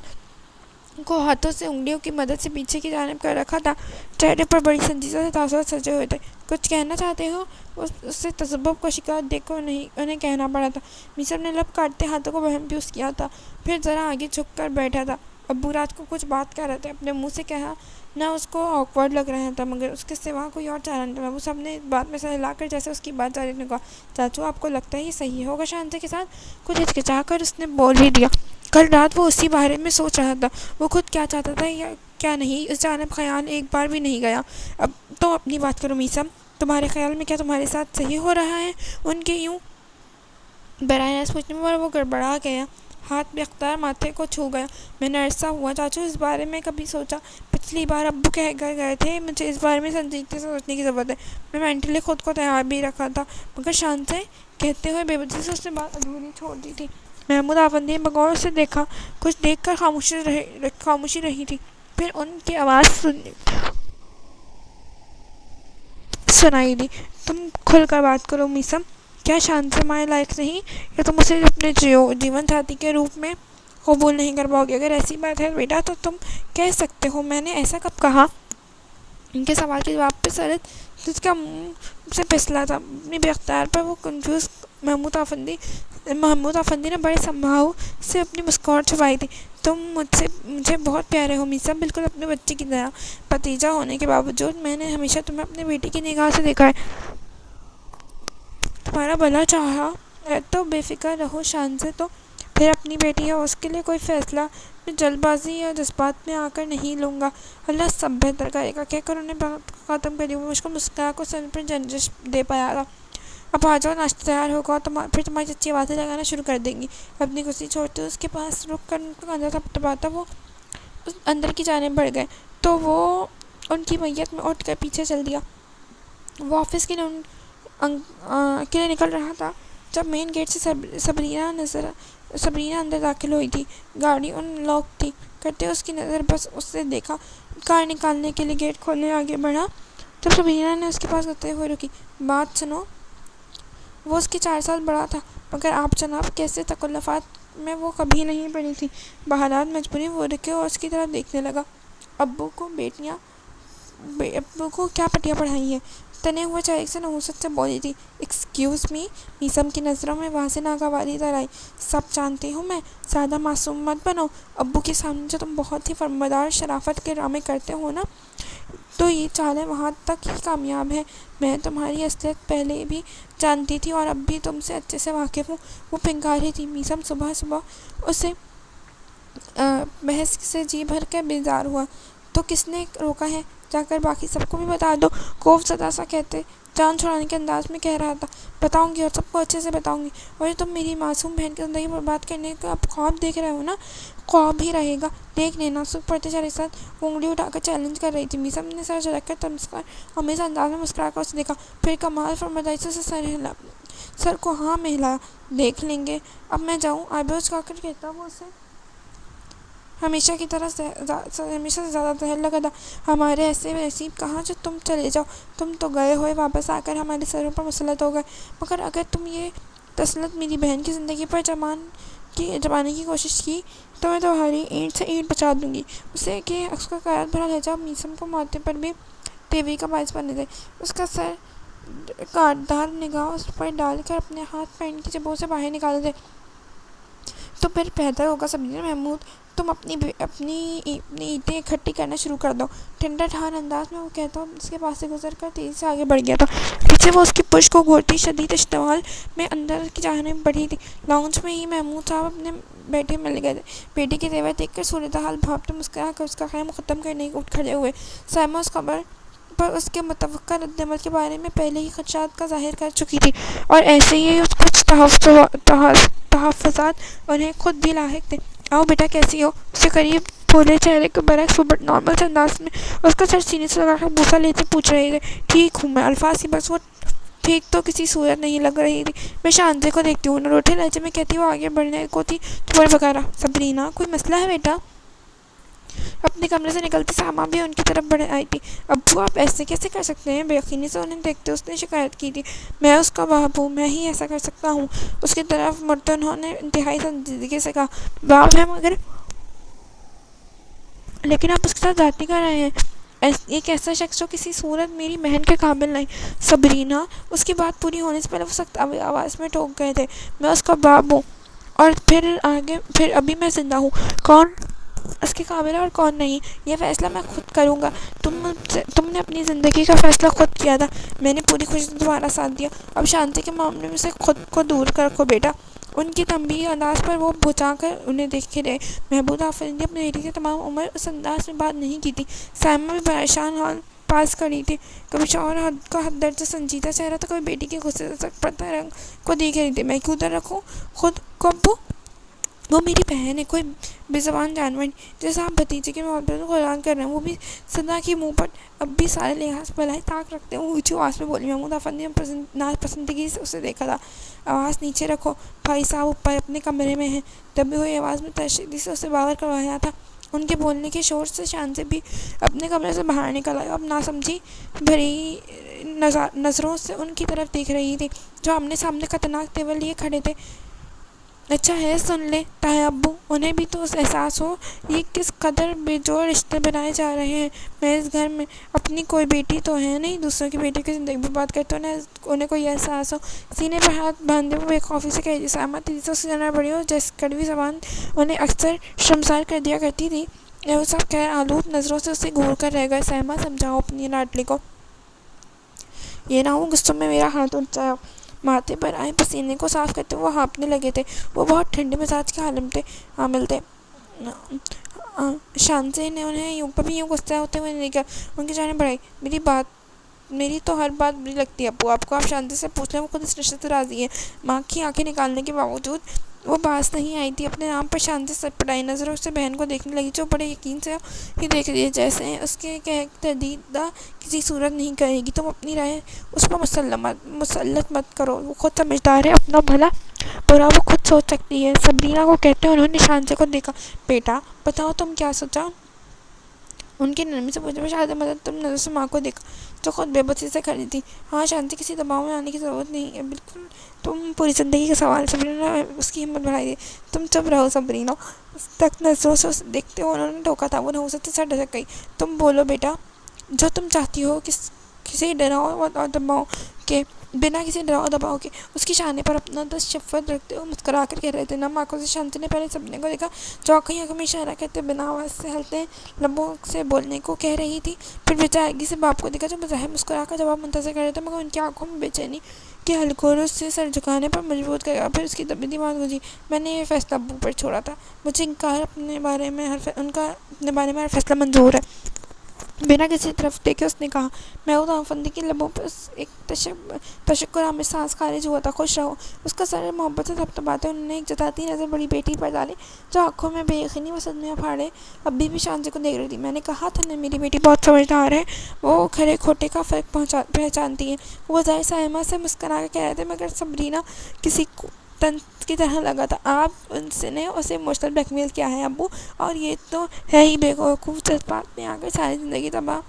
کو ہاتھوں سے انگلیوں کی مدد سے پیچھے کی جانب کر رکھا تھا۔ چہرے پر بڑی سنجیدگی سے تاثرات سجے ہوئے تھے۔ کچھ کہنا چاہتے ہو؟ اسے تذبذب کا شکار دیکھ کر انہیں کہنا پڑا تھا۔ میثم نے لب کاٹتے ہاتھوں کو بہم کیا تھا، پھر ذرا آگے جھک کر بیٹھا تھا۔ ابو رات کو کچھ بات کر رہے تھے، اپنے منہ سے کہنا اس کو آکورڈ لگ رہا تھا، مگر اس کے سوا کوئی اور چارہ نہیں تھا۔ ابو صاحب نے اس بات میں سر ہلا کر جیسے اس کی بات جاری رکھنے کو کہا، چاچو آپ کو لگتا ہے یہ صحیح ہوگا شانزے کے ساتھ؟ کچھ ہچکچا کر اس نے بول ہی دیا، کل رات وہ اسی بارے میں سوچ رہا تھا، وہ خود کیا چاہتا تھا یا کیا نہیں، اس جانب خیال ایک بار بھی نہیں گیا۔ اب تو اپنی بات کرو میسم، تمہارے خیال میں کیا تمہارے ساتھ صحیح ہو رہا ہے؟ ان کے یوں براہ راست پوچھنے پر وہ گڑبڑا گیا، ہاتھ بے اختیار ماتھے کو چھو گیا۔ میں نے عرصہ ہوا چاچو اس بارے میں کبھی سوچا؟ پچھلی بار ابو کہہ کر گئے تھے مجھے اس بارے میں سنجیدگی سے سوچنے کی ضرورت ہے۔ میں مینٹلی خود کو تیار بھی رکھا تھا، مگر شان سے کہتے ہوئے بے وجہ سے اس نے بات ادھوری چھوڑ دی تھی۔ محمود آفندی نے بغور اسے دیکھا، کچھ دیکھ کر خاموشی رہی تھی، پھر ان کی آواز سنائی دی، تم کھل کر بات کرو میسم، کیا شان سے مائع لائق نہیں، یا تم اسے اپنے جیون ساتھی کے روپ میں قبول نہیں کر پاؤ گے؟ اگر ایسی بات ہے بیٹا تو تم کہہ سکتے ہو۔ میں نے ایسا کب کہا؟ ان کے سوال کے جواب پہ سرد جس کا منہ سے پھسلا تھا، اپنی بے اختیار پر وہ کنفیوز محمود آفندی نے بڑے سنبھاؤ سے اپنی مسکراہٹ چھپائی تھی۔ تم مجھے بہت پیارے ہو میسم، بالکل اپنے بچے کی طرح۔ بھتیجا ہونے کے باوجود میں نے ہمیشہ تمہیں اپنے بیٹے کی نگاہ سے دیکھا ہے، تمہارا بھلا چاہا ہے، تو بے فکر رہو شان سے تو پھر اپنی بیٹی ہے، اس کے لیے کوئی فیصلہ میں جلد بازی یا جذبات میں آ کر نہیں لوں گا، اللہ سب بہتر کرے گا، کہہ کر انہیں بات ختم کر دی۔ وہ مجھ کو مسکرا کر سر پر جنجش دے پایا تھا۔ اب آ جاؤ، ناشتہ تیار ہوگا، پھر تمہاری چچی آوازیں لگانا شروع کر دیں گی۔ اپنی کرسی چھوڑتے اس کے پاس رک کر ان کا کندھا تھپتھپاتا وہ اندر کی جانب بڑھ گئے تو وہ ان کی میت میں اٹھ کر پیچھے چل دیا۔ وہ آفس کے لیے نکل رہا تھا جب مین گیٹ سے سبرینا اندر داخل ہوئی تھی۔ گاڑی ان لاک تھی کرتے اس کی نظر بس اس سے دیکھا، کار نکالنے کے لیے گیٹ کھولنے آگے بڑھا جب سبرینا نے اس کے پاس کرتے ہوئے رکی۔ بات سنو، وہ اس کی 4 سال بڑا تھا، مگر آپ جناب کیسے تکلفات میں وہ کبھی نہیں پڑی تھی۔ بحالات مجبوری وہ رکے اور اس کی طرف دیکھنے لگا۔ ابو کو کیا پٹیاں پڑھائی ہیں؟ تنے ہوئے چہرے سے نحوست سے بولی تھی۔ ایکسکیوز می، میسم کی نظروں میں واضح ناگواری در آئی۔ سب جانتی ہوں میں، زیادہ معصوم مت بنو۔ ابو کے سامنے جو تم بہت ہی فرمانبردار شرافت کے ڈرامے کرتے ہو نا، تو یہ چالیں وہاں تک ہی کامیاب ہیں۔ میں تمہاری اصلیت پہلے بھی جانتی تھی اور اب بھی تم سے اچھے سے واقف ہوں۔ وہ پنکار ہی تھی میسم، صبح اسے بحث سے جی بھر کے بیزار ہوا۔ تو کس نے روکا ہے؟ جا کر باقی سب کو بھی بتا دو، خوف زدہ سا کہتے جان چھڑانے کے انداز میں کہہ رہا تھا۔ بتاؤں گی اور سب کو اچھے سے بتاؤں گی، اور تم میری معصوم بہن کی زندگی برباد کرنے کا اب خواب دیکھ رہے ہو نا، خواب ہی رہے گا، دیکھ لینا۔ سکھ پڑتے چہرے کے ساتھ وہ انگلی اٹھا کر چیلنج کر رہی تھی۔ میسم نے سر جھٹک کر تمسخر آمیز انداز میں مسکرا کر اسے دیکھا، پھر کمال فرمانبرداری سے سر کو ہاں میں ہلایا۔ دیکھ لیں گے، اب میں جاؤں؟ آئیبروز جھکا کر کہتا وہ اسے ہمیشہ سے زیادہ زہر لگا تھا۔ ہمارے ایسے نصیب کہاں جو تم چلے جاؤ، تم تو گئے ہوئے واپس آ کر ہمارے سروں پر مسلط ہو گئے، مگر اگر تم یہ تسلط میری بہن کی زندگی پر جمانے کی کوشش کی تو میں تمہاری اینٹ سے اینٹ بچا دوں گی۔ اسے کہ اس کا غیرت بھرا لہجہ میسم کو ماتھے پر بھی تیوری کا باعث بننے دے۔ اس کا سر کاٹدار نگاہ اس پر ڈال کر اپنے ہاتھ پینٹ کی جیبوں سے باہر نکال دے تو پھر بہتر ہوگا سبرینا۔ محمود، تم اپنی اینٹیں اکٹھی کرنا شروع کر دو، ٹھنڈا ٹھار انداز میں وہ کہتا اس کے پاس سے گزر کر تیزی سے آگے بڑھ گیا تھا۔ پیچھے وہ اس کی پشت کو گھورتی شدید اشتعال میں اندر کی جانب بڑھی تھی۔ لاؤنج میں ہی محمود صاحب اپنے بیٹے مل گئے تھے۔ بیٹے کے زیور دیکھ کر صورتحال بھانپتے مسکرا کر اس کا خیم ختم کرنے کو اٹھ کھڑے ہوئے۔ سائمہ اس خبر پر اس کے متوقع رد عمل کے بارے میں پہلے ہی خدشات کا ظاہر کر چکی تھی، اور ایسے ہی کچھ تحفظات انہیں خود بھی لاحق تھے۔ آؤ بیٹا، کیسی ہو؟ اس کے قریب بھولے چہرے کے برعکس وہ نارمل سے انداز میں اس کا سر سینے سے لگا کر بوسہ لیتے پوچھ رہے تھے۔ ٹھیک ہوں میں، الفاظ کی بس وہ ٹھیک تو کسی صورت نہیں لگ رہی تھی۔ میں شانزے کو دیکھتی ہوں، روٹھے لہجے میں کہتی وہ آگے بڑھنے کو تھی تو بڑے بکارا، سبرینا کوئی مسئلہ ہے بیٹا؟ اپنے کمرے سے نکلتی سائمہ بھی ان کی طرف بڑھ آئی تھی۔ ابو آپ ایسے کیسے کر سکتے ہیں؟ بے یقینی سے انہیں دیکھتے اس نے شکایت کی تھی۔ میں اس کا باپ ہوں، میں ہی ایسا کر سکتا ہوں۔ اس کی طرف مڑتے انہوں نے انتہائی سنجیدگی سے کہا۔ باپ ہے مگر، لیکن آپ اس کے ساتھ زیادتی کر رہے ہیں، ایک ایسا شخص جو کسی صورت میری بہن کے قابل نہیں۔ سبرینا، اس کی بات پوری ہونے سے پہلے وہ سخت آواز میں ٹوک گئے تھے۔ میں اس کا باپ ہوں، اور پھر ابھی میں زندہ ہوں۔ کون اس کے قابل ہے اور کون نہیں، یہ فیصلہ میں خود کروں گا۔ تم نے اپنی زندگی کا فیصلہ خود کیا تھا، میں نے پوری خوشی سے تمہارا ساتھ دیا۔ اب شانتی کے معاملے میں سے خود کو دور رکھو بیٹا۔ ان کی تنبیہی انداز پر وہ بھچا کر انہیں دیکھے رہے۔ محمود آفرینی اپنی بیٹی سے تمام عمر اس انداز میں بات نہیں کی تھی۔ سائمہ بھی پریشان حال پاس کھڑی تھی، کبھی شوہر کا حد درجہ سنجیدہ چہرہ تو کبھی بیٹی کے غصے سے سخت پڑتا رنگ کو دیکھ رہی تھی۔ میں کیوں ادھر رکھوں خود کو ابو؟ وہ میری بہن ہے، کوئی بے زبان جانور نہیں جیسا آپ بھتیجے کی محبت کو قربان کر رہے ہیں۔ وہ بھی صدا کی منہ پر اب بھی سارے لحاظ بلائی طاق رکھتے ہیں۔ وہ اونچی آواز میں بولی۔ محمود آفرینی نے ناپسندگی سے اسے دیکھا تھا۔ آواز نیچے رکھو، بھائی صاحب اوپر اپنے کمرے میں ہیں۔ دبی ہوئی آواز میں تشدد سے اسے باور کروایا تھا۔ ان کے بولنے کے شور سے شانزی بھی اپنے کمرے سے باہر نکل آئی۔ اب ناسمجھی بھری نظروں سے ان کی طرف دیکھ رہی تھی جو آمنے سامنے خطرناک تیور لیے کھڑے تھے۔ اچھا ہے سن لیں تایا ابو، انہیں بھی تو احساس ہو یہ کس قدر بے جوڑ رشتے بنائے جا رہے ہیں۔ میں اس گھر میں اپنی کوئی بیٹی تو ہے نہیں، دوسروں کی بیٹی کی زندگی برباد کرتے انہیں کوئی احساس ہو۔ سینے پر ہاتھ باندھے وہ بے خوفی سے کہہ دی۔ سائمہ تیزی سے اسے جانا پڑی اور جیسی کڑوی زبان انہیں اکثر شرمسار کر دیا کرتی تھی، وہ سب خیر آلود نظروں سے اسے گھور کر رہ گئے۔ سائمہ سمجھاؤ اپنی لاڈلی کو، یہ نہ ہو غصے میں میرا ہاتھ اٹھ جائے۔ ماتھے پر آئے پسینے کو صاف کرتے وہ ہانپنے لگے تھے۔ وہ بہت ٹھنڈے مزاج کے حامل تھے۔ شانزے نے انہیں کبھی یوں غصہ ہوتے ہوئے نہیں کہا۔ ان کی جانب بڑھائی۔ میری تو ہر بات بری لگتی ہے ابو، آپ کو آپ شانزے سے پوچھ لیں، وہ خود اس رشتے سے راضی ہے۔ ماں کی آنکھیں نکالنے کے باوجود وہ باز نہیں آئی تھی۔ اپنے نام پر شانزے سٹپٹائی نظروں سے بہن کو دیکھنے لگی جو بڑے یقین سے ہی دیکھ رہی ہے، جیسے اس کے تردید کسی صورت نہیں کرے گی۔ تم اپنی رائے اس پر مسلط مت کرو، وہ خود سمجھدار ہے، اپنا بھلا برا وہ خود سوچ سکتی ہے۔ صبرینا کو کہتے انہوں نے شانزے کو دیکھا۔ بیٹا بتاؤ تم کیا سوچا؟ ان کی نرمی سے پوچھا۔ شاید مدد تم نظر سے ماں کو دیکھا جو خود بے بسی سے کھڑی تھی۔ ہاں شانزی، کسی دباؤ میں آنے کی ضرورت نہیں ہے، بالکل تم پوری زندگی کا سوال ہے۔ صبرینا نے اس کی ہمت بڑھائی دی۔ تم چپ رہو صبرینا، تک نظروں سے اسے دیکھتے ہوئے انہوں نے ٹوکا تھا۔ وہ نحوست سے ڈھسک گئی۔ تم بولو بیٹا، جو تم چاہتی ہو، کسی ڈراؤ اور دباؤ کے، بنا کسی ڈراؤ دباؤ کے۔ اس کی شانے پر اپنا دست شفقت رکھتے ہوئے مسکرا کر کہہ رہے تھے نم آنکھوں سے شانزی نے پہلے صبرینا کو دیکھا جو آنکھیں میں اشارہ کرتے بنا آواز سے ہلتے لبوں سے بولنے کو کہہ رہی تھی، پھر بچائگی سے باپ کو دیکھا جو بظاہر مسکرا کر جواب منتظر کر رہے تھے، مگر ان کی آنکھوں میں بے چینی کے حلقوں سے سر جھکانے پر مجبور کر گیا۔ پھر اس کی دبی بات گونجی، میں نے یہ فیصلہ ابو پر چھوڑا تھا، مجھے ان کا اپنے بارے میں ہر فیصلہ منظور ہے۔ بنا کسی طرف دیکھے اس نے کہا۔ محمود آفرینی کے لبوں پر ایک تشکر آمیز سانس خارج ہوا تھا۔ خوش رہو، اس کا سر محبت سے تھپتھپاتے انہوں نے ایک جتاتی نظر بڑی بیٹی پر ڈالی جو آنکھوں میں بے یقینی و صدمے پھاڑے ابھی بھی شانزے کو دیکھ رہی تھی۔ میں نے کہا تھا نا میری بیٹی بہت سمجھدار ہے، وہ کھرے کھوٹے کا فرق پہچانتی ہے۔ وہ ظاہر سائمہ سے مسکرا کر کہہ رہے تھے، مگر صبرینا کسی طنز کی طرح لگا تھا۔ آپ نے اسے ایموشنل بلیک میل کیا ہے ابو، اور یہ تو ہے ہی بیوقوف، جذبات میں آ کر ساری زندگی تباہ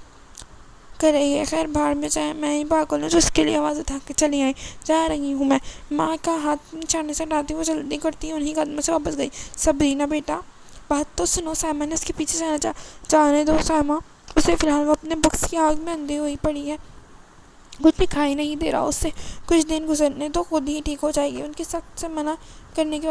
کر رہی ہے۔ خیر بھاڑ میں، چاہے میں ہی پاگل ہوں جو اس کے لیے آواز اٹھا کے چلی آئی۔ جا رہی ہوں میں، ماں کا ہاتھ نچھانے سے ہٹاتی وہ جلدی کرتی انہی قدموں سے واپس گئی۔ صبرینا بیٹا بات تو سنو، سائمہ نے اس کے پیچھے جانے دو سائمہ، اسے فی الحال وہ اپنے بکس کی آگ میں اندھی ہوئی پڑی ہے، کچھ بھی کھائی نہیں دے رہا، اس سے کچھ دن گزرنے تو خود ہی ٹھیک ہو جائے گی۔ ان کی سخت سے منع کرنے کے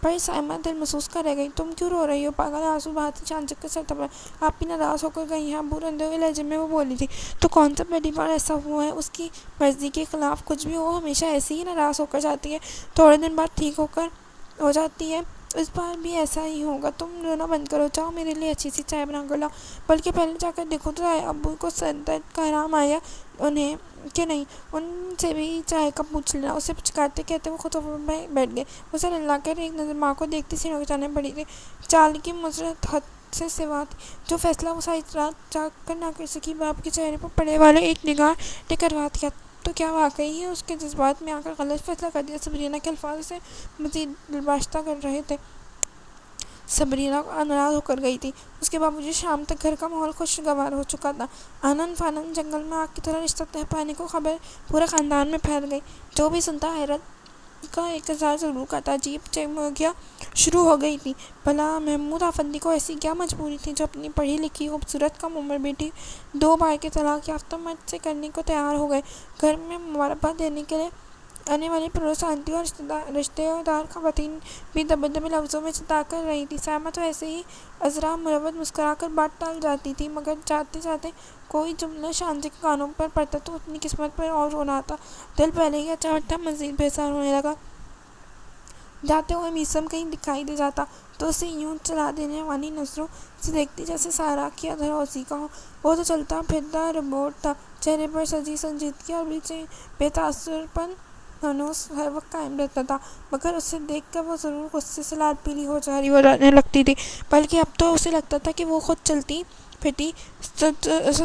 پر سائمہ دل محسوس کر رہ گئی۔ تم کیوں رو رہی ہو پاگل؟ آنسو بہاتی شانزی کے سر تھپڑا۔ آپ بھی ناراض ہو کر گئی ہیں ابو، روندے ہوئے لہجے میں وہ بولی تھی۔ تو کون سا پہلی بار ایسا ہوا ہے؟ اس کی مرضی کے خلاف کچھ بھی ہو ہمیشہ ایسے ہی ناراض ہو کر جاتی ہے، تھوڑے دن بعد ٹھیک ہو جاتی ہے۔ اس بار بھی ایسا ہی ہوگا۔ تم رونا بند کرو، جاؤ میرے لیے اچھی سی چائے بنا کر لاؤ، بلکہ پہلے جا کر دیکھو تو ابو کو سر درد کا آرام آیا انہیں کہ نہیں، ان سے بھی چائے کا پوچھ لینا۔ اسے پچکارتے کہتے وہ خود صوفے میں بیٹھ گئے۔ اسے للا کر ایک نظر ماں کو دیکھتی سینوں کے جانے پڑی تھی۔ چال کی مضرت حد سے سوا تھی، جو فیصلہ وہ ساری رات جاگ کر نہ کر سکی۔ باپ کے چہرے پر پڑے والے ایک نگاہ نے کروا دیا تو کیا واقعی ہی اس کے جذبات میں آ کر غلط فیصلہ کر دیا؟ صبرینا کے الفاظ اسے مزید دلباشتہ کر رہے تھے۔ صبرینا ناراض ہو کر گئی تھی، اس کے باوجود شام تک گھر کا ماحول خوشگوار ہو چکا تھا۔ آنن فانن جنگل میں آگ کی طرح رشتہ تہ پانے کو خبر پورے خاندان میں پھیل گئی۔ جو بھی سنتا حیرت کا ایک اظہار ضرور کرتا۔ عجیب چیمگیاں شروع ہو گئی تھیں۔ بھلا محمود آفرینی کو ایسی کیا مجبوری تھی جو اپنی پڑھی لکھی خوبصورت کم عمر بیٹی 2 بار کے طلاق یافتہ مرد سے کرنے کو تیار ہو گئے؟ گھر میں مبارکباد دینے کے لیے آنے والی پڑوس آنٹی اور رشتہ دار خواتین بھی دبے دبے لفظوں میں چتا کر رہی تھی۔ سائمہ تو ایسے ہی عذرا مروت مسکرا کر بات ٹال جاتی تھی، مگر جاتے جاتے کوئی جملہ شانزی کے کانوں پر پڑتا تو اپنی قسمت پر اور رونا آتا۔ دل پہلے ہی اچاوٹ تھا، مزید بے سار ہونے لگا۔ جاتے ہوئے میسم کہیں دکھائی دے جاتا تو اسے یوں چلا دینے والی نظروں سے دیکھتی جیسے سارا کی ادھر اسی کا ہو۔ وہ تو چلتا پھرتا روبوٹ تھا، چہرے پر سجی سنجیدگی اور بے تاثر پن ہنوز ہر وقت قائم رہتا تھا، مگر اسے دیکھ کر وہ ضرور غصے سے لال پیلی ہو جانے لگتی تھی، بلکہ اب تو اسے لگتا تھا کہ وہ خود چلتی پھرتی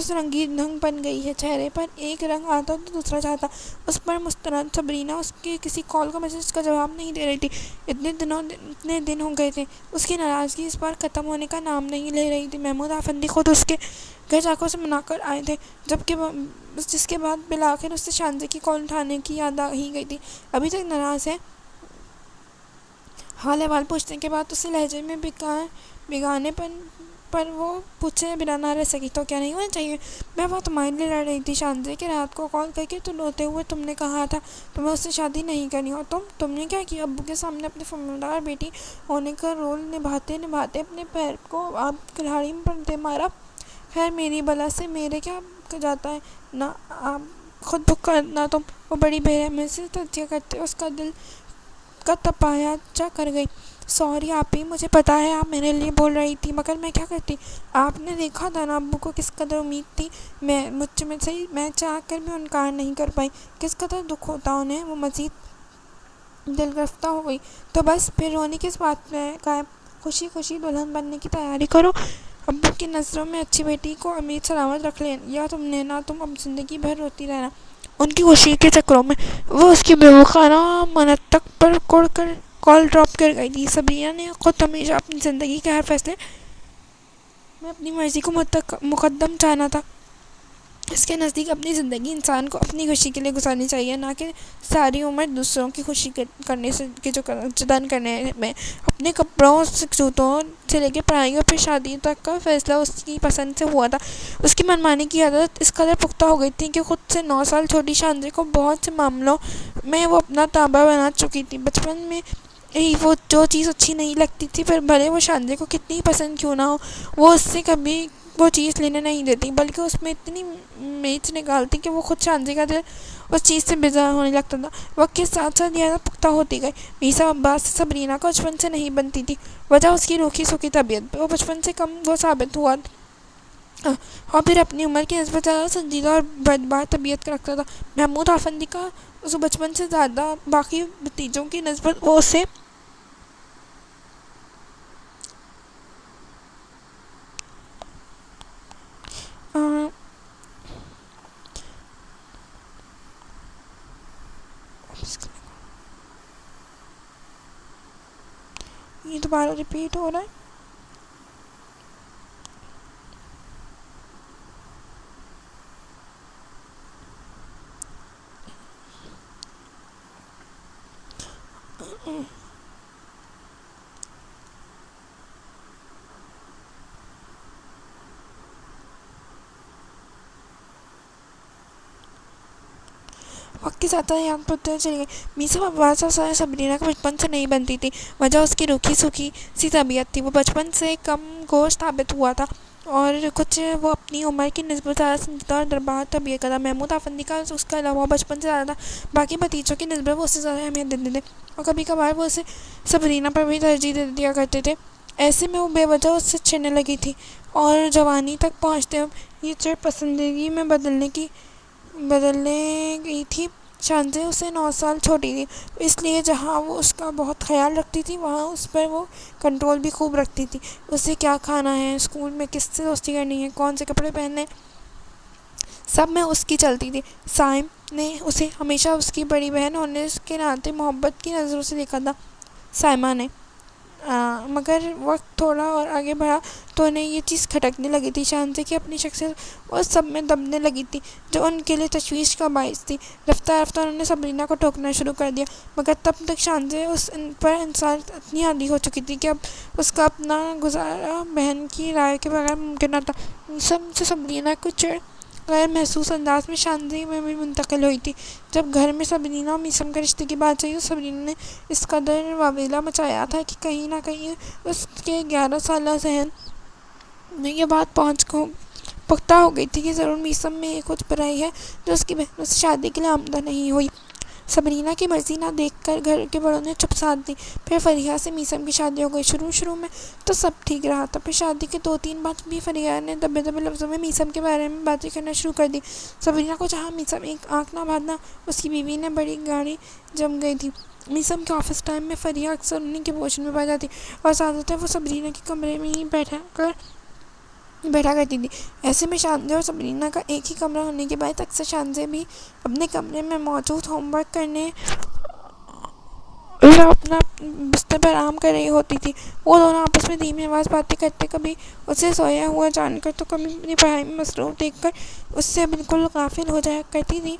رنگی ڈھنگ بن گئی ہے۔ چہرے پر ایک رنگ آتا تو دوسرا جاتا۔ اس پر مستند صبرینا اس کے کسی کال کا میسج کا جواب نہیں دے رہی تھی۔ اتنے دن ہو گئے تھے، اس کی ناراضگی اس بار ختم ہونے کا نام نہیں لے رہی تھی۔ محمود افندی خود اس کے گھر جا کر اسے منا کر آئے تھے، جس کے بعد بالآخر اسے شانزے کی کال اٹھانے کی یاد آ ہی گئی تھی۔ ابھی تک ناراض ہے؟ حال احوال پوچھنے کے بعد اسے لہجے میں بگانے پن پر وہ پوچھے بنا نہ رہ سکی، تو کیا نہیں ہونا چاہیے؟ میں وہ تمہارے لیے لڑ رہی تھی شانزے کہ رات کو کال کر کے تو روتے ہوئے تم نے کہا تھا تمہیں اس سے شادی نہیں کرنی، اور تم نے کیا کیا؟ ابو کے سامنے اپنے فرماندار بیٹی ہونے کا رول نبھاتے اپنے پیر کو آپ کلاڑی پر دے مارا۔ خیر میری بلا سے میرے کیا جاتا ہے، نہ آپ خود بک نہ تم۔ وہ بڑی بے رحمی سے تجزیہ کرتے اس کا دل کا تپایا کر گئی۔ سوری آپی، مجھے پتا ہے آپ میرے لیے بول رہی تھی، مگر میں کیا کرتی؟ آپ نے دیکھا تھا نا ابو کو کس قدر امید تھی مجھ سے، میں چاہ کر بھی انکار نہیں کر پائی، کس قدر دکھ ہوتا انہیں۔ وہ مزید دل گرفتہ ہو گئی۔ تو بس پھر رونے کس بات میں قائم؟ خوشی خوشی دلہن بننے کی تیاری کرو، ابو کی نظروں میں اچھی بیٹی کو امید سلامت رکھ لیں، یا تم نے نہ تم اب زندگی بھر روتی رہنا۔ ان کی خوشی کے چکروں میں وہ اس کی بیوقوفانہ منطق پر کوڑ کر کال ڈراپ کر گئی تھی۔ صبرینا نے خود ہمیشہ اپنی زندگی کے ہر فیصلے میں اپنی مرضی کو مقدم جانا تھا۔ اس کے نزدیک اپنی زندگی انسان کو اپنی خوشی کے لیے گزارنی چاہیے، نہ کہ ساری عمر دوسروں کی خوشی کرنے سے جتن کرنے میں۔ اپنے کپڑوں جوتوں سے لے کے پڑھائی اور پھر شادی تک کا فیصلہ اس کی پسند سے ہوا تھا۔ اس کی منمانی کی عادت اس قدر پختہ ہو گئی تھی کہ خود سے 9 سال چھوٹی شانزے کو بہت سے معاملوں میں وہ اپنا تابع بنا چکی تھی۔ بچپن میں ہی وہ جو چیز اچھی نہیں لگتی تھی، پھر بھلے وہ شانزے کو کتنی پسند کیوں نہ ہو، وہ اس سے کبھی وہ چیز لینے نہیں دیتی، بلکہ اس میں اتنی میچ نکالتی کہ وہ خود شانزے کا دل اس چیز سے بیزار ہونے لگتا تھا۔ وقت کے ساتھ ساتھ یہ عادت پختہ ہوتی گئی۔ میثم عباس سے صبرینا کو بچپن سے نہیں بنتی تھی، وجہ اس کی روکھی سوکھی طبیعت۔ وہ بچپن سے کم وہ ثابت ہوا اور پھر اپنی عمر کی نسبت زیادہ سنجیدہ اور بردبار طبیعت رکھتا تھا۔ محمود افندی کا اس بچپن سے زیادہ باقی بھتیجوں کی نسبت وہ اسے یہ دوبارہ ریپیٹ ہو رہا ہے۔ وقت کے ساتھ یاد پڑتے چلی گئی۔ میثم عباس اور صبرینا کو بچپن سے نہیں بنتی تھی، وجہ اس کی روکھی سوکھی سی طبیعت تھی۔ وہ بچپن سے کم گوشت ثابت ہوا تھا اور کچھ وہ اپنی عمر کی نسبت زیادہ سنجیدہ اور بردبار طبیعت کا تھا۔ محمود افندی کا اس کا علاوہ بچپن سے زیادہ باقی بھتیجوں کی نسبت وہ اسے زیادہ اہمیت دیتے تھے، اور کبھی کبھار وہ اسے صبرینا پر بھی ترجیح دے دیا کرتے تھے۔ ایسے میں وہ بے وجہ اس سے چھڑنے لگی تھی، اور جوانی تک پہنچتے اب یہ چڑ پسندیدگی میں بدلنے گئی تھی۔ شانزے اسے 9 سال چھوٹی تھی، اس لیے جہاں وہ اس کا بہت خیال رکھتی تھی، وہاں اس پر وہ کنٹرول بھی خوب رکھتی تھی۔ اسے کیا کھانا ہے، اسکول میں کس سے دوستی کرنی ہے، کون سے کپڑے پہننے، سب میں اس کی چلتی تھی۔ سائم نے اسے ہمیشہ اس کی بڑی بہن ہونے کے ناطے محبت کی نظروں سے دیکھا تھا۔ سائمہ نے مگر وقت تھوڑا اور آگے بڑھا تو انہیں یہ چیز کھٹکنے لگی تھی۔ شانزے کی اپنی شخصیت اس سب میں دبنے لگی تھی جو ان کے لیے تشویش کا باعث تھی۔ رفتہ رفتہ انہوں نے صبرینا کو ٹوکنا شروع کر دیا، مگر تب تک شانزے اس پر انحصار اتنی عادی ہو چکی تھی کہ اب اس کا اپنا گزارا بہن کی رائے کے بغیر ممکن نہ تھا۔ میثم سے صبرینا کو چڑ غیر محسوس انداز میں شانزے میں بھی منتقل ہوئی تھی۔ جب گھر میں صبرینا اور میثم کے رشتے کی بات چلی تو صبرینا نے اس قدر واویلا مچایا تھا کہ کہیں نہ کہیں اس کے 11 سالہ ذہن میں یہ بات پختہ ہو گئی تھی کہ ضرور میثم میں کچھ برائی ہے جو اس کی بہنوں سے شادی کے لیے آمادہ نہیں ہوئی۔ صبرینا کی مرضی نہ دیکھ کر گھر کے بڑوں نے چپ ساتھ دی۔ پھر فریحہ سے میثم کی شادی ہو گئی۔ شروع میں تو سب ٹھیک رہا تھا، پھر شادی کے 2-3 بعد بھی فریحہ نے دبے دبے لفظوں میں میثم کے بارے میں باتیں کرنا شروع کر دی۔ صبرینا کو جہاں میثم ایک آنکھ نہ بھانا اس کی بیوی نے بڑی گاڑی جم گئی تھی۔ میثم کے آفس ٹائم میں فریحہ اکثر انہیں کے پوشن میں پا جاتی اور زیادہ تر وہ صبرینا کے کمرے میں ہی بیٹھا کرتی تھی۔ ایسے میں شانزے اور صبرینا کا ایک ہی کمرہ ہونے کے باعث اکثر شانزے بھی اپنے کمرے میں موجود ہوم ورک کرنے اور اپنا بستر پر آرام کر رہی ہوتی تھی۔ وہ دونوں آپس میں دھیمی آواز باتیں کرتے، کبھی اسے سویا ہوا جان کر تو کبھی اپنی پڑھائی میں مصروف دیکھ کر اس سے بالکل غافل ہو جایا کرتی تھی۔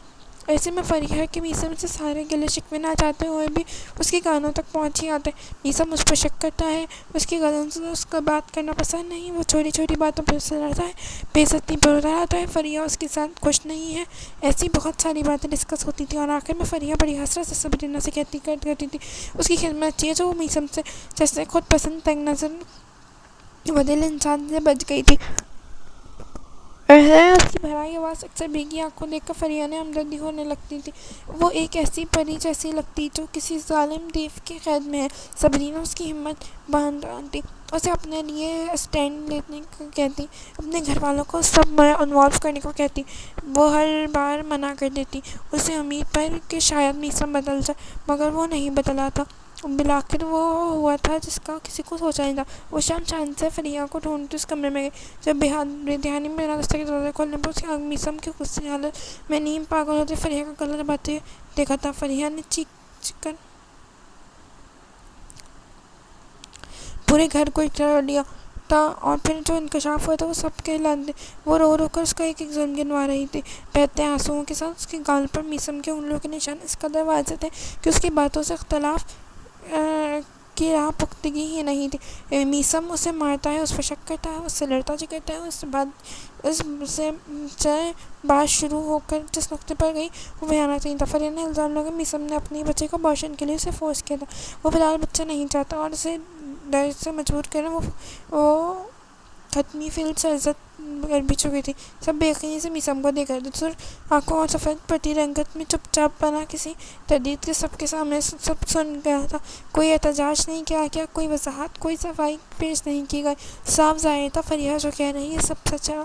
ایسے میں فریحہ کے میثم سے سارے گلے شکوے نہ چاہتے ہوئے بھی اس کے کانوں تک پہنچ ہی آتے۔ میثم اس پر شک کرتا ہے، اس کی غلطیوں سے اس کا بات کرنا پسند نہیں، وہ چھوٹی چھوٹی باتوں پر اسے لڑتا ہے، بے عزتی پر اتر آتا ہے۔ فریحہ اس کے ساتھ خوش نہیں ہے۔ ایسی بہت ساری باتیں ڈسکس ہوتی تھیں اور آخر میں فریحہ بڑی حسرت سے صبرینا سے کرتی تھی اس کی خدمت اچھی ہے جو وہ میثم سے جیسے خود پسند، تنگ نظر و دل انسان سے بچ گئی تھی۔ اس کی بھرائی آواز، اکثر بھیگی آنکھوں دیکھ کر فریحہ نے ہمدردی ہونے لگتی تھی۔ وہ ایک ایسی پری جیسی لگتی جو کسی ظالم دیو کی قید میں ہے۔ صبرینا اس کی ہمت باندھتی، اسے اپنے لیے اسٹینڈ لینے کو کہتی، اپنے گھر والوں کو سب میں انوالو کرنے کو کہتی۔ وہ ہر بار منع کر دیتی، اسے امید پر کہ شاید میثم بدل جائے، مگر وہ نہیں بدلا تھا۔ بالآخر وہ ہوا تھا جس کا کسی کو سوچا نہیں تھا۔ وہ شام چاند سے فریحہ کو ڈھونڈتی اس کمرے میں گئی۔ جب بے دھیانی میں بنا دستک کے دروازے کھولنے پر اس کی آنکھ میثم کی غصے حالت میں نیم پاگل ہوتے فریحہ کا گلا دباتے دیکھا تھا۔ فریحہ نے چیخ کر پورے گھر کو اکٹھا کر لیا تھا اور پھر جو انکشاف ہوا تھا وہ سب کہلا دے۔ وہ رو رو کر اس کا ایک ایک ظلم گنوا رہی تھی، بہتے آنسوؤں کے ساتھ۔ اس کے گال پر میثم کے انگلیوں کے نشان اس قدر واضح تھے کہ اس کی باتوں سے اختلاف کی راہ پختگی ہی نہیں تھی۔ میثم اسے مارتا ہے، اس پر شک کرتا ہے، اس سے لڑتا جگڑتا ہے۔ اس سے بات شروع ہو کر جس نقطے پر گئی وہ بھیانک نہیں تھا۔ فریحہ نے الزام لگایا کہ میثم نے اپنے بچے کو ابارشن کے لیے اسے فورس کیا تھا۔ وہ فی الحال بچہ نہیں چاہتا اور اسے ڈر سے مجبور کرنا وہ حتمی فیلڈ سرزد کر بھی چکی تھی۔ سب بے یقینی سے میثم کو دیکھ رہے تھے، سرخ آنکھوں اور سفید پٹی رنگت میں چپ چاپ بنا کسی تردید کے سب کے سامنے سب سن گیا تھا۔ کوئی احتجاج نہیں کیا گیا، کوئی وضاحت، کوئی صفائی پیش نہیں کی گئی۔ صاف ظاہر تھا فریحہ جو کہہ رہی ہے سب سچ ہے۔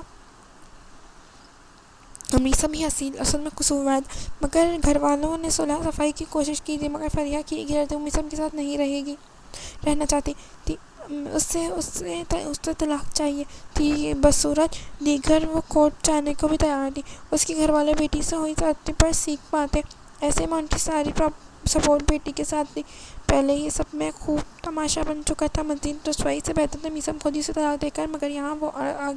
میثم ہی اصل میں قصوروار تھا، مگر گھر والوں نے صلح صفائی کی کوشش کی تھی، مگر فریحہ کی غیرت وہ میثم کے ساتھ نہیں رہنا چاہتی تھی۔ اسے طلاق چاہیے تھی بصورت دیگر وہ کورٹ جانے کو بھی تیار تھی۔ اس کے گھر والے بیٹی سے ہوئی زیادتی پر سیکھ پاتے، ایسے میں ان کی ساری سپورٹ بیٹی کے ساتھ تھی۔ پہلے ہی سب میں خوب تماشا بن چکا تھا، مزید رسوائی سے بہتر تھا میثم خود ہی سے طلاق دے کر، مگر یہاں وہ اڑ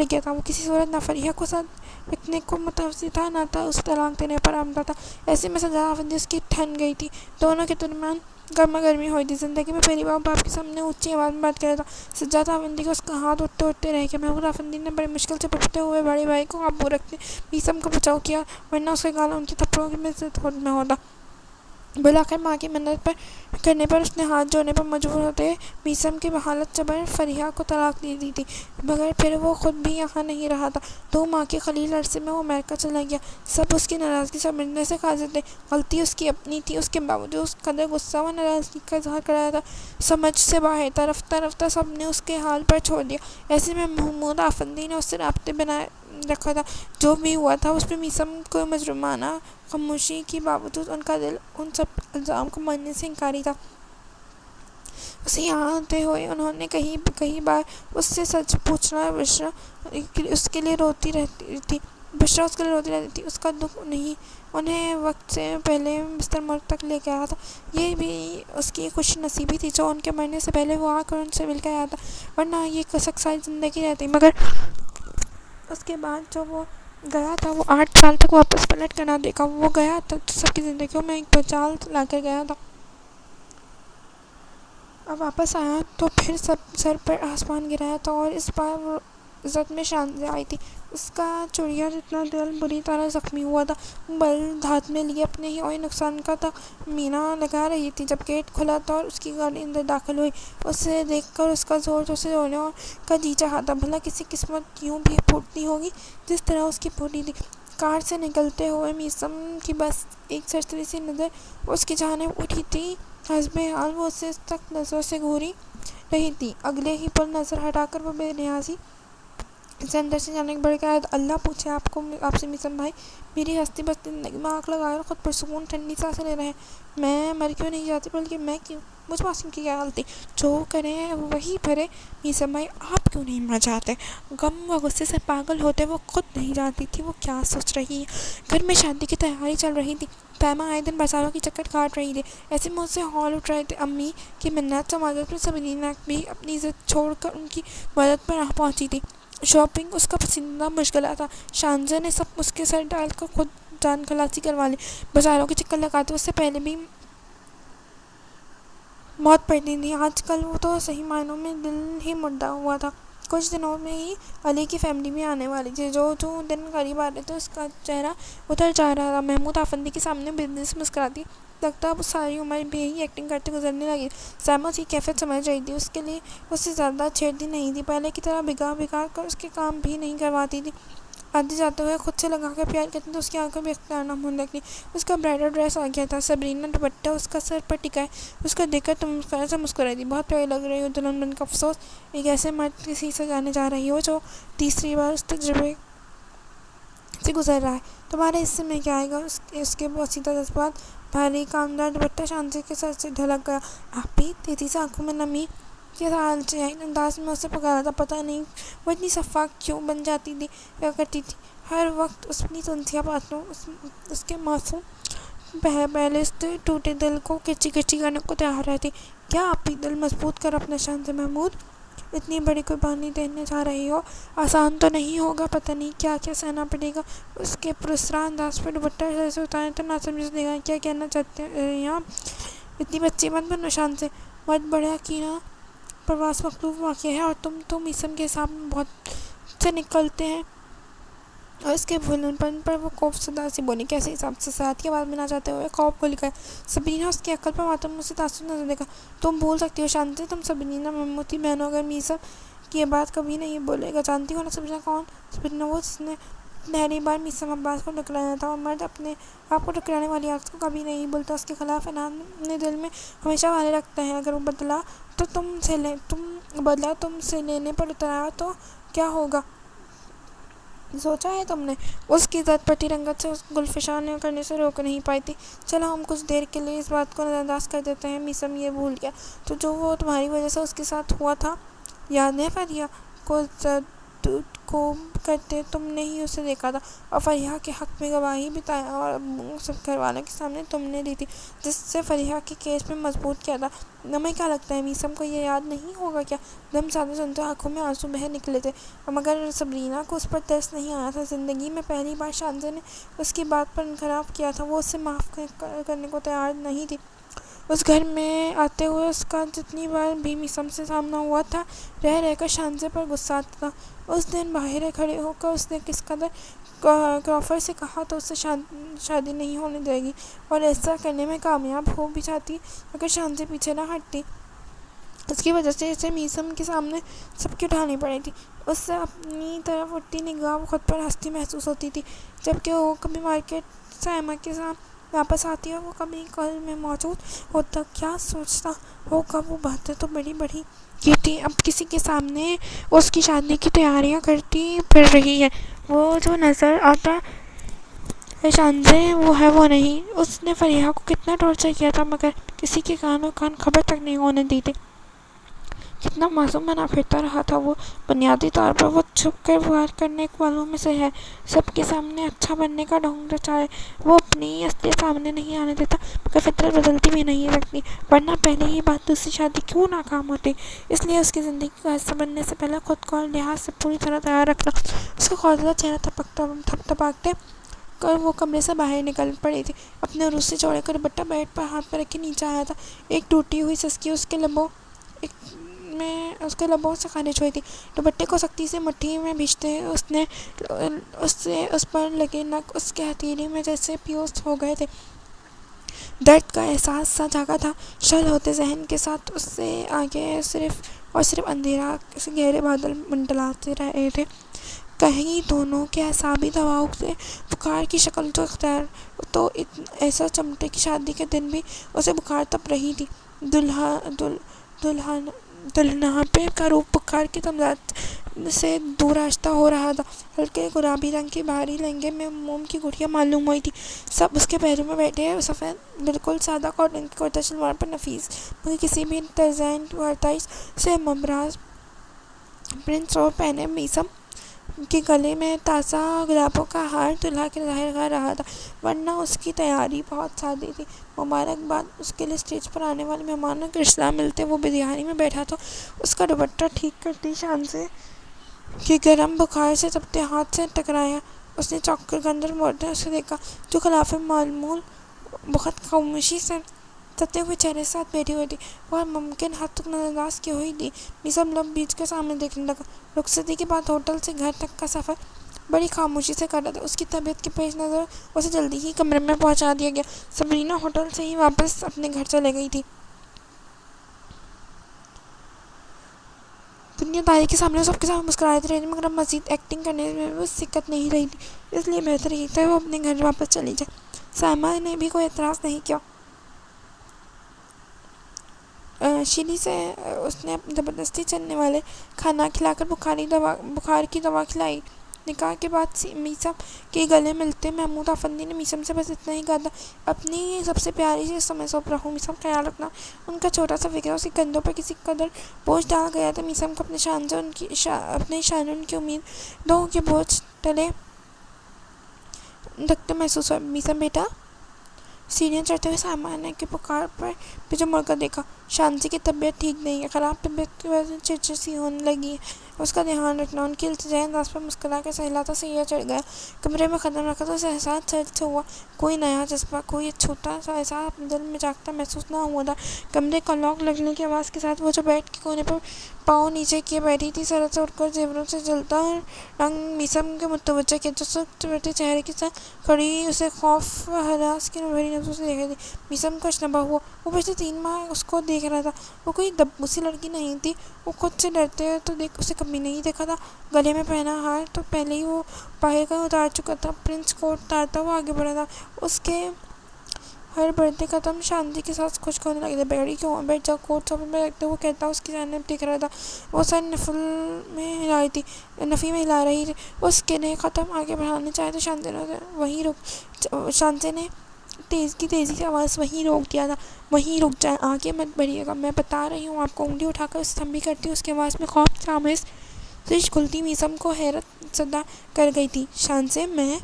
گیا تھا۔ وہ کسی صورت نہ فریحہ کو ساتھ رکھنے کو متوجہ تھا، نہ اس طلاق دینے پر آمادہ تھا۔ ایسے میں سجاد افندی اس کی ٹھن گئی تھی۔ دونوں کے درمیان گرما گرمی ہوئی تھی۔ زندگی میں پہلی بار باپ کے سامنے اونچی آواز میں بات کر رہا تھا۔ سجاد افندی کا اس کا ہاتھ اٹھتے رہ گیا۔ محمود افندی نے بڑی مشکل سے پھپھتے ہوئے بڑے بھائی کو قابو رکھتے میثم کا بچاؤ کیا، ورنہ اس کا گالا ان کے تھپڑوں میں سے میں ہوتا۔ بالآخر ماں کی منت کرنے پر اس نے ہاتھ جوڑنے پر مجبور ہوتے میثم کی بحالت جبر فریحہ کو طلاق دے دی تھی، مگر پھر وہ خود بھی یہاں نہیں رہا تھا۔ تو ماں کے قلیل عرصے میں وہ امریکہ چلا گیا۔ سب اس کی ناراضگی سمجھنے سے قاصر تھے، غلطی اس کی اپنی تھی، اس کے باوجود اس قدر غصہ و ناراضگی کا اظہار کر رہا تھا، سمجھ سے باہر تھا۔ رفتہ رفتہ سب نے اس کے حال پر چھوڑ دیا۔ ایسے میں محمود افندی نے اس سے رابطے بنائے رکھا تھا۔ جو بھی ہوا تھا اس میں میثم کو مجرمانہ خاموشی کے باوجود ان کا دل ان سب الزام کو ماننے سے انکاری تھا۔ اسے یہاں آتے ہوئے انہوں نے کئی بار اس سے سچ پوچھا۔ بشرا اس کے لیے روتی رہتی تھی، اس کا دکھ انہیں وقت سے پہلے مستر ملک تک لے کے آیا تھا۔ یہ بھی اس کی خوش نصیبی تھی جو ان کے مرنے سے پہلے وہ آ کر ان سے مل کے آیا تھا، ورنہ یہ کسک ساری زندگی رہتی۔ مگر اس کے بعد جو وہ گیا تھا وہ 8 سال تک واپس پلٹ کر نہ دیکھا۔ وہ گیا تھا تو سب کی زندگیوں میں ایک بھونچال لا کر گیا تھا۔ اب واپس آیا تو پھر سب سر پر آسمان گرایا تھا، اور اس بار وہ عزت میں شانزیں آئی تھی۔ اس کا چڑیا جتنا دل بری طرح زخمی ہوا تھا، بل ہاتھ میں لیے اپنے ہی ہوئے نقصان کا تخمینہ لگا رہی تھی جب گیٹ کھلا تھا اور اس کی گاڑی اندر داخل ہوئی۔ اسے دیکھ کر اس کا زور زور سے رونے کا جی چاہا تھا۔ بھلا کسی قسمت یوں بھی پھوٹتی ہوگی جس طرح اس کی پھوٹی تھی۔ کار سے نکلتے ہوئے میثم کی بس ایک سرسری سی نظر اس کی جانب اٹھی تھی، حسب حال وہ اسے سخت نظروں سے گھوری رہی تھی۔ اگلے ہی پل نظر ہٹا کر وہ بے نیازی سے اندر سے جانے بڑھ گیا۔ اللہ پوچھے آپ سے میثم بھائی، میری ہستی بس زندگی میں آنکھ لگائے اور خود پرسکون ٹھنڈی سانسیں لے رہے ہیں۔ میں مر کیوں نہیں جاتی، بلکہ میں کیوں، مجھ معصوم کی کیا غلطی، جو کریں وہی بھرے۔ میثم بھائی آپ کیوں نہیں مر جاتے؟ غم و غصے سے پاگل ہوتے وہ خود نہیں جانتی تھی وہ کیا سوچ رہی ہے۔ گھر میں شادی کی تیاری چل رہی تھی، پیما آئے دن بازاروں کی چکر کاٹ رہی تھی، ایسے منہ سے ہال اٹھ رہے تھے۔ امی کی منت سماجت میں سبرینا بھی اپنی ضد چھوڑ کر ان کی مدد پر آ پہنچی تھی۔ شاپنگ اس کا پسندیدہ مشغلہ تھا۔ شانزے نے سب اس کے سر ڈال کر خود جان خلاصی کروا لی۔ بازاروں کے چکر لگاتے اس سے پہلے بھی موت پڑتی تھی، آج کل وہ تو صحیح معنوں میں دل ہی مردہ ہوا تھا۔ کچھ دنوں میں ہی علی کی فیملی بھی آنے والی تھی۔ جو دن قریب آ رہے تھے اس کا چہرہ اتر جا رہا تھا۔ محمود آفندی کے سامنے بزنس مسکراتی لگتا اب ساری عمر بھی یہی ایکٹنگ کرتے گزرنے لگی۔ سائمہ اس کی کیفیت سمجھ رہی تھی، اس کے لیے اس سے زیادہ چھیڑتی نہیں تھی، پہلے کی طرح بگاڑ کر اس کے کام بھی نہیں کرواتی تھی۔ آتے جاتے ہوئے خود سے لگا کر پیار کرتی تو اس کی آنکھوں میں اختیار نہ ہونے لگتی۔ اس کا برائڈل ڈریس آ گیا تھا، سبرینا دوپٹہ اس کا سر پر ٹکائے اس کو دیکھ کر تم مسکرا مسکرائی تھی۔ بہت پیاری لگ رہی ہو دلہن بن کر، افسوس ایک ایسے مرد کسی سے جانے جا رہی ہو جو تیسری بار اس تجربے سے گزر رہا ہے۔ تمہارے حصے میں کیا آئے گا؟ اس کے بوسیدہ جذبات بھاری کامدار دوپٹہ شانزے کے سر سے ڈھلک گیا۔ آپی، تیزی سے آنکھوں میں نمی کے انداز میں اسے پکارا تھا۔ پتہ نہیں وہ اتنی شفاف کیوں بن جاتی تھی، کیا کرتی تھی، ہر وقت اپنی سنسیا باتوں اس کے معصوم پہلے سے ٹوٹے دل کو کچی کرنے کو تیار رہتی۔ کیا آپی، دل مضبوط کر اپنا شانزے محمود، اتنی بڑی قربانی دینے جا رہی ہو، آسان تو نہیں ہوگا، پتہ نہیں کیا کیا سہنا پڑے گا۔ اس کے پراسرار انداز پر دوپٹہ سر سے اتارے تو نہ سمجھ دے گا کیا کہنا چاہتے ہیں آپ۔ اتنی بچی مت بنو شانزے، مرد بڑا کینہ پرواز مخلوق واقع ہے، اور تم تو میثم کے حساب میں بہت سے نکلتے ہیں۔ اور اس کے بھولن پن پر وہ خوف زدہ سی بولی، کیسے حساب سے؟ ساتھ کی آواز میں نہ جاتے ہوئے خوف کو لکھا ہے۔ سبرینا اس کی عقل پر ماتم سے تاثر نظر دیکھا۔ تم بھول سکتی ہو شانزے، تم سبرینا محمود کی بہن ہو، اگر میثم کی یہ بات کبھی نہیں بولے گا۔ جانتی ہو نا سبرینا کون؟ سبرینا وہ جس نے پہلی بار میثم عباس کو ٹکرایا تھا، اور مرد اپنے آپ کو ٹکرانے والی عورت کو کبھی نہیں بولتا، اس کے خلاف عناد اپنے دل میں ہمیشہ والے رکھتا ہے۔ اگر وہ بدلہ تم سے لینے پر اترا تو کیا ہوگا، سوچا ہے تم نے؟ اس کی زد پڑتی رنگت سے اس گلفشاں کرنے سے روک نہیں پائی تھی۔ چلو ہم کچھ دیر کے لیے اس بات کو نظر انداز کر دیتے ہیں، میثم یہ بھول گیا تو جو وہ تمہاری وجہ سے اس کے ساتھ ہوا تھا، یاد ہے؟ فریحہ کو کو کرتے تم نے ہی اسے دیکھا تھا، اور فریحہ کے حق میں گواہی بھی تایا اور ابو سب گھر والوں کے سامنے تم نے دی تھی، جس سے فریحہ کے کیس میں مضبوط کیا تھا۔ تمہیں کیا لگتا ہے میثم کو یہ یاد نہیں ہوگا کیا؟ دم سادے سنتے آنکھوں میں آنسو بہہ نکلے تھے۔ مگر سبرینا کو اس پر ترس نہیں آیا تھا۔ زندگی میں پہلی بار شانزے نے اس کی بات پر انحراف کیا تھا، وہ اسے معاف کرنے کو تیار نہیں تھی۔ اس گھر میں آتے ہوئے اس کا جتنی بار بھی میثم سے سامنا ہوا تھا، رہ کر شانزے پر غصہ آتا تھا۔ اس دن باہر کھڑے ہو کر اس نے کس قدر کرافرڈ سے کہا تو اس سے شادی نہیں ہونے دے گی، اور ایسا کرنے میں کامیاب ہو بھی جاتی اگر شانزے پیچھے نہ ہٹتی۔ اس کی وجہ سے اسے میثم کے سامنے سب کی اٹھانی پڑی تھی۔ اس سے اپنی طرف اٹھتی نگاہ خود پر ہستی محسوس ہوتی تھی، جبکہ وہ کبھی مارکیٹ سائمہ کے ساتھ واپس آتی اور وہ کبھی گھر میں موجود ہوتا۔ کیا سوچتا ہوگا، وہ باتیں تو بڑی بڑی کی تھی، اب کسی کے سامنے اس کی شادی کی تیاریاں کرتی پھر رہی ہے۔ وہ جو نظر آتا ہے شانزے، وہ ہے وہ نہیں۔ اس نے فریحہ کو کتنا ٹارچر کیا تھا، مگر کسی کے کان خبر تک نہیں ہونے دی تھی۔ کتنا معصوم بنا پھرتا رہا تھا وہ۔ بنیادی طور پر وہ چھپ کر وار کرنے والوں میں سے ہے، سب کے سامنے اچھا بننے کا ڈھونگ رچائے۔ وہ اپنی اصلیت سامنے نہیں آنے دیتا، مگر فطرت بدلتی بھی نہیں سکتی، ورنہ پہلے ہی بات دوسری شادی کیوں ناکام ہوتی۔ اس لیے اس کی زندگی کا حصہ بننے سے پہلے خود کو اور لحاظ سے پوری طرح تیار رکھنا۔ اس کا خوفزدہ چہرہ تھپکتے کر وہ کمرے سے باہر نکل پڑی تھی۔ اپنے عروج سے جوڑے کر دوپٹہ بیڈ پر ہاتھ پر رکھ کے نیچے آیا تھا۔ ایک ٹوٹی ہوئی سسکی اس کے لبوں سے خارج ہوئی تھی۔ دوپٹے کو سختی سے مٹھی میں بھینچتے اس پر لگے نگ اس کے ہتھیلی میں جیسے پیوست ہو گئے تھے۔ درد کا احساس سا جاگا تھا، شل ہوتے ذہن کے ساتھ اس سے آگے صرف اندھیرا سے گہرے بادل منڈلاتے رہے تھے۔ کہیں دونوں کے اعصابی دباؤ سے بخار کی شکل تو اختیار تو ایسا چمٹے کی شادی کے دن بھی اسے بخار تپ رہی تھی۔ دلہنپے کا روپ بخار کی تمزاد سے دور آہستہ ہو رہا تھا۔ ہلکے گلابی رنگ کی بھاری لہنگے میں موم کی گٹھیاں معلوم ہوئی تھی۔ سب اس کے پیروں میں بیٹھے سفید بالکل سادہ کاٹن کی کرتا شلوار پر نفیس مگر کسی بھی ڈیزائن ورتائی سے ممراز پرنٹس اور پہنے میسم کے گلے میں تازہ گلابوں کا ہار دلہا کے ظاہر کر رہا تھا، ورنہ اس کی تیاری بہت سادی تھی۔ مبارکباد اس کے لیے اسٹیج پر آنے والے مہمانوں کے رشتہ ملتے وہ بے میں بیٹھا تو اس کا دوپٹہ ٹھیک کرتی شانزے کے گرم بخار سے تپتے ہاتھ سے ٹکرایا۔ اس نے چونک کر اندر موڑتے اسے دیکھا جو خلاف معمول بہت خاموشی سے تپتے ہوئے چہرے کے ساتھ بیٹھی ہوئی تھی، وہ ممکن حد تک نظر انداز کی ہوئی تھی۔ میسم لب بیچ کے سامنے دیکھنے لگا۔ رخصتی کے بعد ہوٹل سے گھر تک کا سفر بڑی خاموشی سے کر رہا تھا۔ اس کی طبیعت کے پیش نظر اسے جلدی ہی کمرے میں پہنچا دیا گیا۔ سبرینا ہوٹل سے ہی واپس اپنے گھر چلے گئی تھی۔ دنیا داری کے سامنے سب کے سامنے مسکراتی رہی مگر اب مزید ایکٹنگ کرنے میں وہ سکت نہیں رہی تھی، اس لیے بہتر ہی تھا وہ اپنے گھر واپس چلی جائے۔ سائمہ نے بھی کوئی اعتراض نہیں کیا۔ شیلی سے اس نے زبردستی چلنے والے کھانا کھلا کر بخار کی دوا کھلائی۔ نکاح کے بعد میسم کے گلے ملتے محمود افندی نے میسم سے بس اتنا ہی کہا تھا، اپنی سب سے پیاری چیز تمہیں سونپ رہا ہوں میسم، خیال رکھنا۔ ان کا چھوٹا سا فکر اس کے کندھوں پر کسی قدر بوجھ ڈال گیا تھا۔ میسم کو اپنے شان ان کی امیدوں کے بوجھ تلے دھکتے محسوس ہوا۔ میسم بیٹا، سیڑھیاں چڑھتے ہوئے سائمہ نے کے پکار پر پیچھے مڑ کر دیکھا۔ شانزی کی طبیعت ٹھیک نہیں ہے، خراب طبیعت کی وجہ سے چڑچڑ سی ہونے لگی ہے، اس کا دھیان رکھنا۔ ان کی التجائی انداز پر مسکرا کر سہلاتا سایہ چڑھ گیا۔ کمرے میں قدم رکھا تو اسے احساس سرد سے ہوا، کوئی نیا جذبہ، کوئی اچھوتا سا احساس اپنے دل میں جاگتا محسوس نہ ہوا تھا۔ کمرے کا لاک لگنے کی آواز کے ساتھ وہ جو بیڈ کے کونے پر پاؤں نیچے کیے بیٹھی تھی، سرد سے اٹھ کر زیوروں سے جلتا رنگ میسم کے متوجہ کیا جو سکھ بیٹھے چہرے کے ساتھ کھڑی اسے خوف و ہراس کی بھری نظروں سے دیکھ رہی تھی۔ میسم کو اشنبا ہوا، وہ پچھلے 3 ماہ اس کو دیکھ رہا تھا، وہ کوئی دبوسی لڑکی نہیں تھی، وہ خود سے ڈرتے تو اسے کبھی نہیں دیکھا تھا۔ گلے میں پہنا ہار تو پہلے ہی وہ باہر کا اتار چکا تھا، پرنس کوٹ اتارتا وہ آگے بڑھا تھا، اس کے ہر بڑھتے قدم شانزی کے ساتھ خشک ہونے لگے تھے۔ بیٹھ جاؤ، کوٹ سوفے میں رکھتے وہ کہتا اس کی جانب دیکھ رہا تھا، وہ سر نفی میں ہلا رہی تھی۔ اس کے نئے قدم آگے بڑھانے چاہے تو شانزی نے تیزی سے آواز وہیں روک دیا تھا، وہیں رک جائیں، آگے مت بڑھیے گا، میں بتا رہی ہوں آپ کو۔ انگلی اٹھا کر اسے تنبیہ کرتی اس کی آواز میں خوف سے آمیز سرچ کھلتی میسم کو حیرت زدہ کر گئی تھی۔ شانزی، میں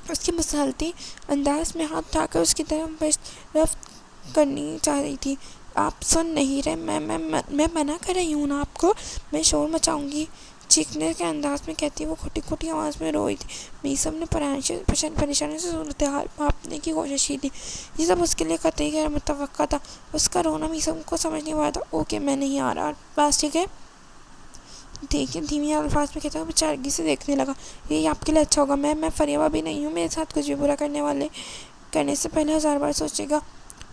اس کی مسلطی انداز میں ہاتھ اٹھا کر اس کی طرف پیش رفت کرنی چاہ رہی تھی۔ آپ سن نہیں رہے، میں منع کر رہی ہوں نا آپ کو، میں شور مچاؤں گی، چیخنے کے انداز میں کہتی وہ کھوٹی کھوٹی آواز میں روئی تھی۔ میسم نے پریشانی سے صورتحال بھانپنے کی کوشش کی تھی، یہ سب اس کے لیے قطعی غیر متوقع تھا۔ اس کا رونا میسم کو سمجھ نہیں پایا تھا۔ اوکے، میں نہیں آ رہا، بس ٹھیک ہے، دیکھیے، دھیمی الفاظ میں کہتا ہوں، بیچارگی سے دیکھنے لگا، یہی آپ کے لیے اچھا ہوگا۔ میں فریبہ بھی نہیں ہوں، میرے ساتھ کچھ بھی برا کرنے سے پہلے 1000 بار سوچے گا۔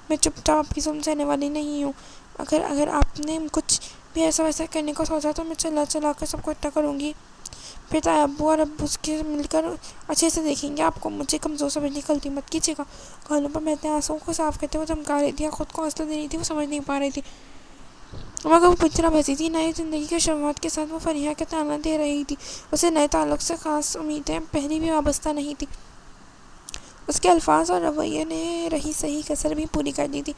میں چپ چاپ آپ کی ظلم سہنے والی نہیں ہوں، اگر آپ نے کچھ بھی ایسا ویسا کرنے کو سوچا تو میں چلا کر سب کو اکٹھا کروں گی، پھر تایا ابو اور ابو کے مل کر اچھے سے دیکھیں گے آپ کو۔ مجھے کمزور سمجھنے کی غلطی مت کیجیے گا۔ گالوں پر بہتے آنسوؤں کو صاف کرتے ہوئے دھمکا رہی تھی، خود کو حوصلہ دے رہی تھی، وہ سمجھ نہیں پا رہی تھی مگر وہ پچھلا بسی تھی۔ نئی زندگی کی شروعات کے ساتھ وہ فریحہ کے تعانہ دے رہی تھی، اسے نئے تعلق سے خاص امیدیں پہلے بھی وابستہ نہیں تھی۔ اس کے الفاظ اور رویے نے رہی سہی کسر بھی پوری کر دی تھی۔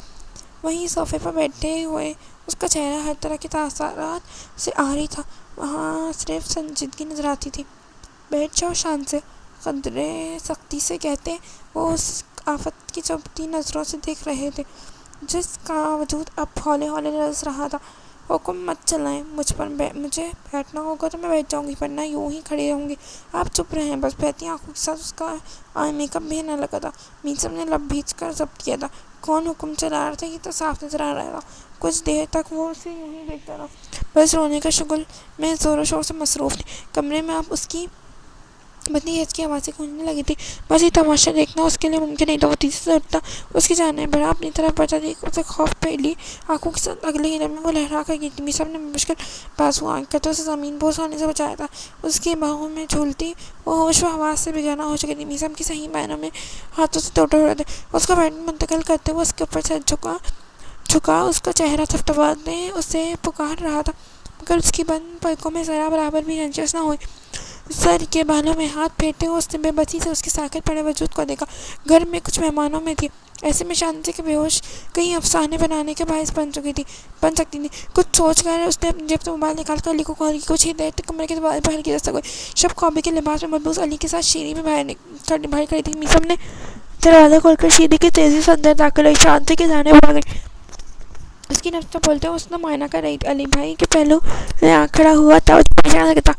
وہیں صوفے پر بیٹھے ہوئے اس کا چہرہ ہر طرح کے تاثرات سے عاری تھا، وہاں صرف سنجیدگی نظر آتی تھی۔ بیٹھ جاؤ شانزی، قدرے سختی سے کہتے وہ اس آفت کی چبھتی نظروں سے دیکھ رہے تھے جس کا وجود اب ہولے ہولے لرز رہا تھا۔ حکم مت چلائیں، مجھے بیٹھنا ہوگا تو میں بیٹھ جاؤں گی، ورنہ یوں ہی کھڑی رہوں گی۔ آپ چپ رہیں بس۔ بہتی آنکھوں کے ساتھ اس کا آئی میک اپ بھی نہ لگا تھا۔ میسم نے لب بھیج کر ضبط کیا تھا، کون حکم چلا رہا تھا یہ تو صاف نظر آ رہا تھا۔ کچھ دیر تک وہ اسے یوں ہی دیکھتا رہا، بس رونے کا شغل میں زور و شور سے مصروف تھی۔ کمرے میں اب اس کی بدنی ہچ کی آوازیں گونجنے لگی تھی۔ بس یہ تماشا دیکھنا اس کے لیے ممکن نہیں تھا۔ وہ تیزی سے اٹھا، اس کی جانب بڑھا، اپنی طرف بڑھتا دیکھ اسے خوف پھیلی آنکھوں کے ساتھ اگلے ہی لمحے وہ لہرا کر گر تھی۔ میثم نے بمشکل بازو آنکھ کرتے اسے زمین بوس ہونے سے بچایا تھا۔ اس کی باہوں میں جھولتی وہ ہوش و حواس سے بیگانہ ہو چکی تھی۔ میثم کے صحیح معنوں میں ہاتھوں سے ٹوٹے ہو رہے تھے۔ اس کا بیٹن منتقل کرتے ہوئے اس کے اوپر سر جھکا اس کا چہرہ تھپتھپانے اسے پکار رہا تھا، مگر اس کی بند پلکوں میں ذرا برابر بھی رنجش نہ ہوئی۔ سر کے بالوں میں ہاتھ پھیرتے ہوئے اس نے بے بسی سے اس کے ساکت پڑے وجود کو دیکھا۔ گھر میں کچھ مہمانوں میں تھی، ایسے میں شانتی کے بے ہوش کئی افسانے بنانے کے باعث بن سکتی تھی۔ کچھ سوچ کر اس نے اپنی جیب سے موبائل نکال کر علی کو کال کی۔ کچھ ہی دیر تک کمرے کے دروازے پر ہلکی دستک ہوئی۔ شب خوابی کے لباس میں ملبوس علی کے ساتھ شیریں بھی باہر کھڑی تھی۔ میثم نے دروازہ کھول کر شیریں کی تیزی سے اندر داخل ہوئی، شانتی کی جانب بڑھ گئی۔ اس کی نبض بولتے ہوئے اس نے معائنہ کر رہی تھی۔ علی بھائی کے پہلو میں آ کھڑا ہوا تھا، پریشان لگتا۔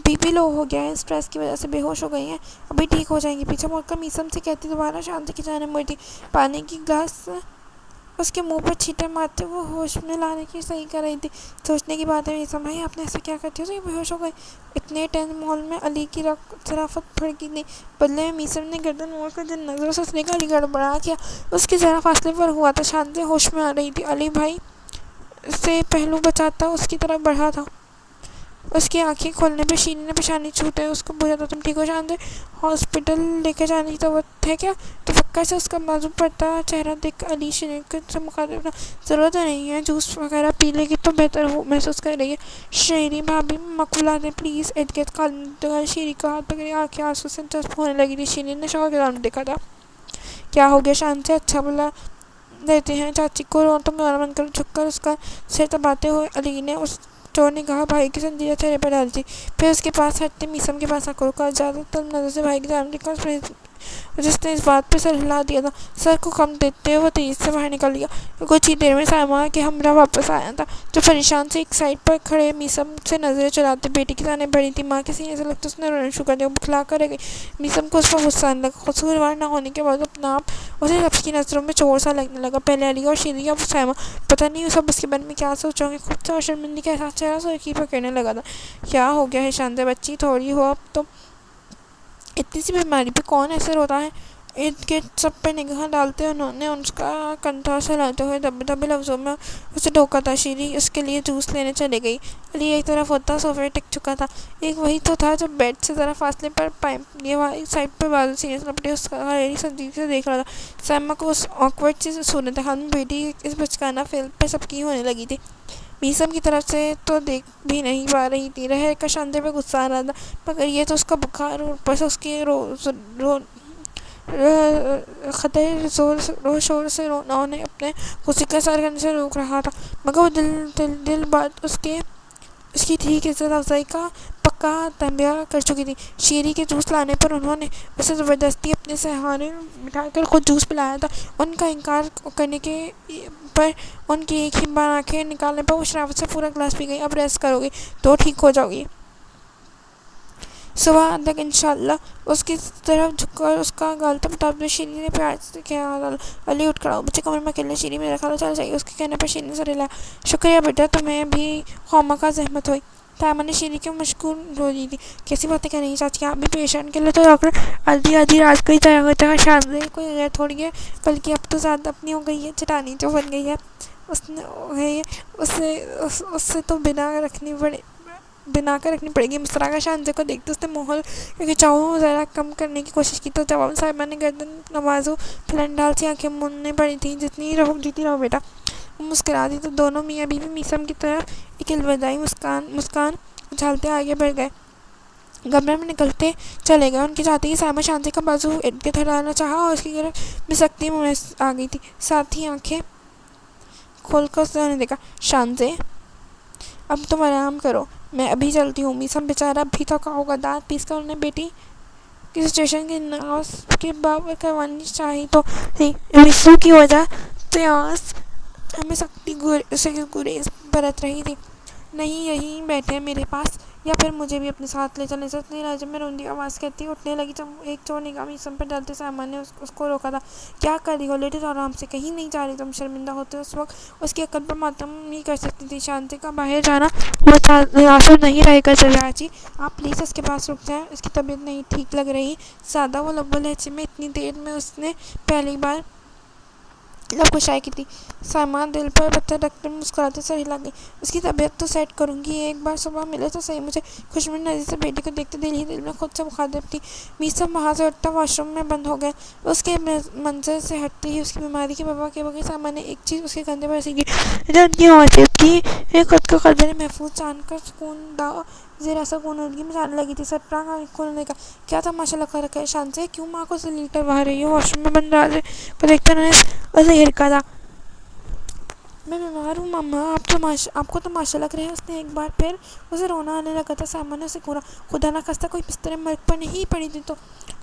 بی پی لو ہو گیا ہے، اسٹریس کی وجہ سے بے ہوش ہو گئی ہیں، ابھی ٹھیک ہو جائیں گی۔ پیچھے مڑ کر میثم سے کہتی دوبارہ شانتی کی جانب مڑی۔ پانی کی گلاس اس کے منہ پر چھینٹے مارتے وہ ہوش میں لانے کی صحیح کر رہی تھی۔ سوچنے کی بات ہے میثم بھائی، آپ نے ایسا کیا کرتی ہو تو یہ بے ہوش ہو گئی؟ اتنے ٹینس ماحول میں علی کی شرافت بھڑکی نہیں، بدلے میں میثم نے گردن موڑ کر جن نظروں سے اس نے علی گڑبڑا کیا۔ اس کے ذرا فاصلے پر ہوا تھا، شانتی ہوش میں آ رہی تھی۔ علی بھائی سے پہلو بچاتا اس کی طرف بڑھا تھا۔ اس کی آنکھیں کھولنے پہ شیریں نے پیشانی چھوٹے اس کو پوچھا تھا، تم ٹھیک ہو شانتی؟ ہاسپٹل لے کے جانے کی ضرورت ہے کیا؟ تفکر سے اس کا معذور پڑتا چہرہ دیکھ کر علی شیریں سے مخاطب تھا، ضرورت نہیں ہے، جوس وغیرہ پی لے گی تو بہتر محسوس کر رہی ہے۔ شیریں بھابھی مقبولہ نے پلیز ارد گرد شیریں کا ہاتھ پکڑی، آنکھیں آنسو سے جذب ہونے لگی تھی۔ شیریں نے شوہر کے سامنے دیکھا تھا۔ کیا ہو گیا شانتی؟ اچھا بلا دیتے ہیں چاچی کو، رو تم دوبارہ بند کرو۔ جھک کر اس کا سر دباتے ہوئے علی نے اس چور نگاہ بھائی کی سنجیدہ چہرے پر ڈال دی، پھر اس کے پاس ہٹتے میثم کے پاس آ کر رکا، اجازت طلب نظر سے بھائی کی جانب دیکھا جس نے اس بات پہ سر ہلا دیا تھا۔ سر کو خم دیتے وہ تیزی سے باہر نکل گیا۔ کچھ ہی دیر میں سائمہ کے ہمراہ واپس آیا تھا، جو پریشان سے ایک سائڈ پر کھڑے میثم سے نظریں چراتے بیٹی کی جانب بڑھی تھی۔ ماں کے سینے سے لگتا اس نے رونا شروع کر دیا، وہ بکھلا کر رہ گئی۔ میثم کو اس پر غصہ آنے لگا، قصوروار نہ ہونے کے بعد اپنا آپ اسے سب کی نظروں میں چور سا لگنے لگا، پہلے علی اور شیریں اب سائمہ۔ پتہ نہیں سب اس کے بارے میں کیا سوچ رہے ہوں گے۔ خود سے اور شرمندگی کا احساس چہرہ سرخی پر کرنے لگا تھا۔ کیا ہو گیا ہے شانتی بچی، تھوڑی ہو اب تو، اتنی سی بیماری پہ کون ایسے روتا ہے؟ ارد گرد سب پر نگاہ ڈالتے انہوں نے اس کا کنٹھا سہلاتے ہوئے دبے لفظوں میں اسے ٹوکا تھا۔ شیریں اس کے لیے جوس لینے چلے گئی۔ علی ایک طرف ہوتا صوفے پر ٹک چکا تھا، ایک وہی تو تھا جو بیڈ سے ذرا فاصلے پر پائپ لیے ایک سائڈ پر بازو سینے سے لپٹے اس کا غیر سنجیدگی سے دیکھ رہا تھا۔ سائمہ کو اس آکورڈ سی صورتحال میں بیٹی اس بچکانہ فعل پر سبکی ہونے لگی تھی۔ میثم کی طرف سے تو دیکھ بھی نہیں پا رہی تھی، رہ کر شانتی پہ غصہ آ رہا تھا، مگر یہ تو اس کا بخار اور اوپر سے اس کے خطر زور شور سے رونا انہیں اپنے غصے کا اظہار کرنے سے روک رہا تھا، مگر وہ دل بات اس کی ٹھیک عزت افزائی کا پکا تنبیہ کر چکی تھی۔ شیریں کے جوس لانے پر انہوں نے اسے زبردستی اپنے سہارے بٹھا کر خود جوس پلایا تھا۔ ان کا انکار کرنے پر ان کی ایک ہی بار آنکھیں نکالنے پر وہ شرافت سے پورا گلاس پی گئی۔ اب ریسٹ کرو گی تو ٹھیک ہو جاؤ گی، صبح تک انشاءاللہ۔ اس کی طرف جھک کر اس کا گال تپاتے شیریں نے پیار سے کہا۔ علی اٹھ کھڑا ہوا، بچے کمرے میں اکیلے، شیریں میرا خیال چل جائے گی۔ اس کے کہنے پر شیریں نے سر ہلایا، شکریہ بیٹا، تمہیں بھی خواہ زحمت ہوئی۔ سائمہ نے شیریں کے مشکور رو دی تھی، کیسی باتیں کر رہی ہیں چاچی آپ بھی؟ پیشنٹ کے لیے تو ڈاکٹر آدھی رات کو ہی تیار ہوتا ہے، شانتی کوئی غیر تھوڑی ہے، بلکہ اب تو زیادہ اپنی ہو گئی ہے، چٹانی جو بن گئی ہے اس سے تو بنا کر رکھنی پڑے گی۔ مسکرا شانتی کو دیکھتے اس نے ماحول کے کھچاؤ ذرا کم کرنے کی کوشش کی تو جواب سائمہ نے گردن نوازو پھلن ڈال سی آنکھیں موننے پڑی تھیں، جیتی رہو بیٹا۔ وہ مسکرا دی تو دونوں میاں بیوی میثم کی طرف ایک الوداعی مسکان اچھالتے آگے بڑھ گئے، کمرے میں نکلتے چلے گئے۔ ان کے جاتے ہی سائمہ شانتی کا بازو ارد گرد ہلانا چاہا اور اس کی گرفت میں سختی محسوس آ گئی تھی، ساتھ ہی آنکھیں کھول کر اس نے دیکھا۔ شانتی اب تم آرام کرو، میں ابھی چلتی ہوں۔ میثم بیچارہ اب بھی تھکا ہوگا، دانت پیس کر انہیں بیٹی کی سچویشن کی ناز کے بابت کروانی چاہی تو تھی۔ وصو کی وجہ تیاس ہمیں سختی سے گریز برت رہی تھی۔ نہیں یہیں بیٹھے میرے پاس، یا پھر مجھے بھی اپنے ساتھ لے چلنے سے اتنی رہا جب میں روندی آواز کہتی اٹھنے لگی جب ایک چور نگاہ میسم پر ڈالتے سائمن نے اس کو روکا تھا. کیا کر رہی ہو؟ لیٹے جاؤ آرام سے, کہیں نہیں جا رہی تم. شرمندہ ہوتے اس وقت اس کی عقل پر ماتم نہیں کر سکتی تھی. شانتی کا باہر جانا وہ مناسب نہیں رہے گا. چچا جی آپ پلیز اس کے پاس رک جائیں, اس کی طبیعت نہیں ٹھیک لگ رہی. سادہ و لب و لہجے میں اتنی دیر میں اس نے پہلی بار لب کشائی کی تھی. سائمہ دل پر پتھر رکھ کر مسکراتے سے ہلا گئی. اس کی طبیعت تو سیٹ کروں گی, ایک بار صبح ملے تو صحیح. مجھے خوشبین نظر سے بیٹی کو دیکھتے دل ہی دل میں خود سے مخاطب تھی. میسم وہاں سے اٹھتا واش روم میں بند ہو گیا. اس کے منظر سے ہٹتے ہی اس کی بیماری کی وبا کے بغیر سائمہ نے ایک چیز اس کے کندھے پر رسی کی جو ان کی موجودگی خود کو قدرے محفوظ جان کر سکون دا زیرا سکون اردگی میں جانے لگی تھی. سرپرانگ آنکھ کھولنے کا کیا تماشا لگا رکھا ہے شان سے, کیوں ماں کو ذلیل کروا رہی ہو؟ واش روم میں بند دروازے کو دیکھتے انہوں نے اسے ہرکا تھا. میں بیمار ہوں ماما, آپ کو تماشا لگ رہا ہے. اس نے ایک بار پھر اسے رونا آنے لگا تھا. سائمہ نے اسے گھورا. خدا نہ خواستہ کوئی بستر مرگ پر نہیں پڑی تھی تو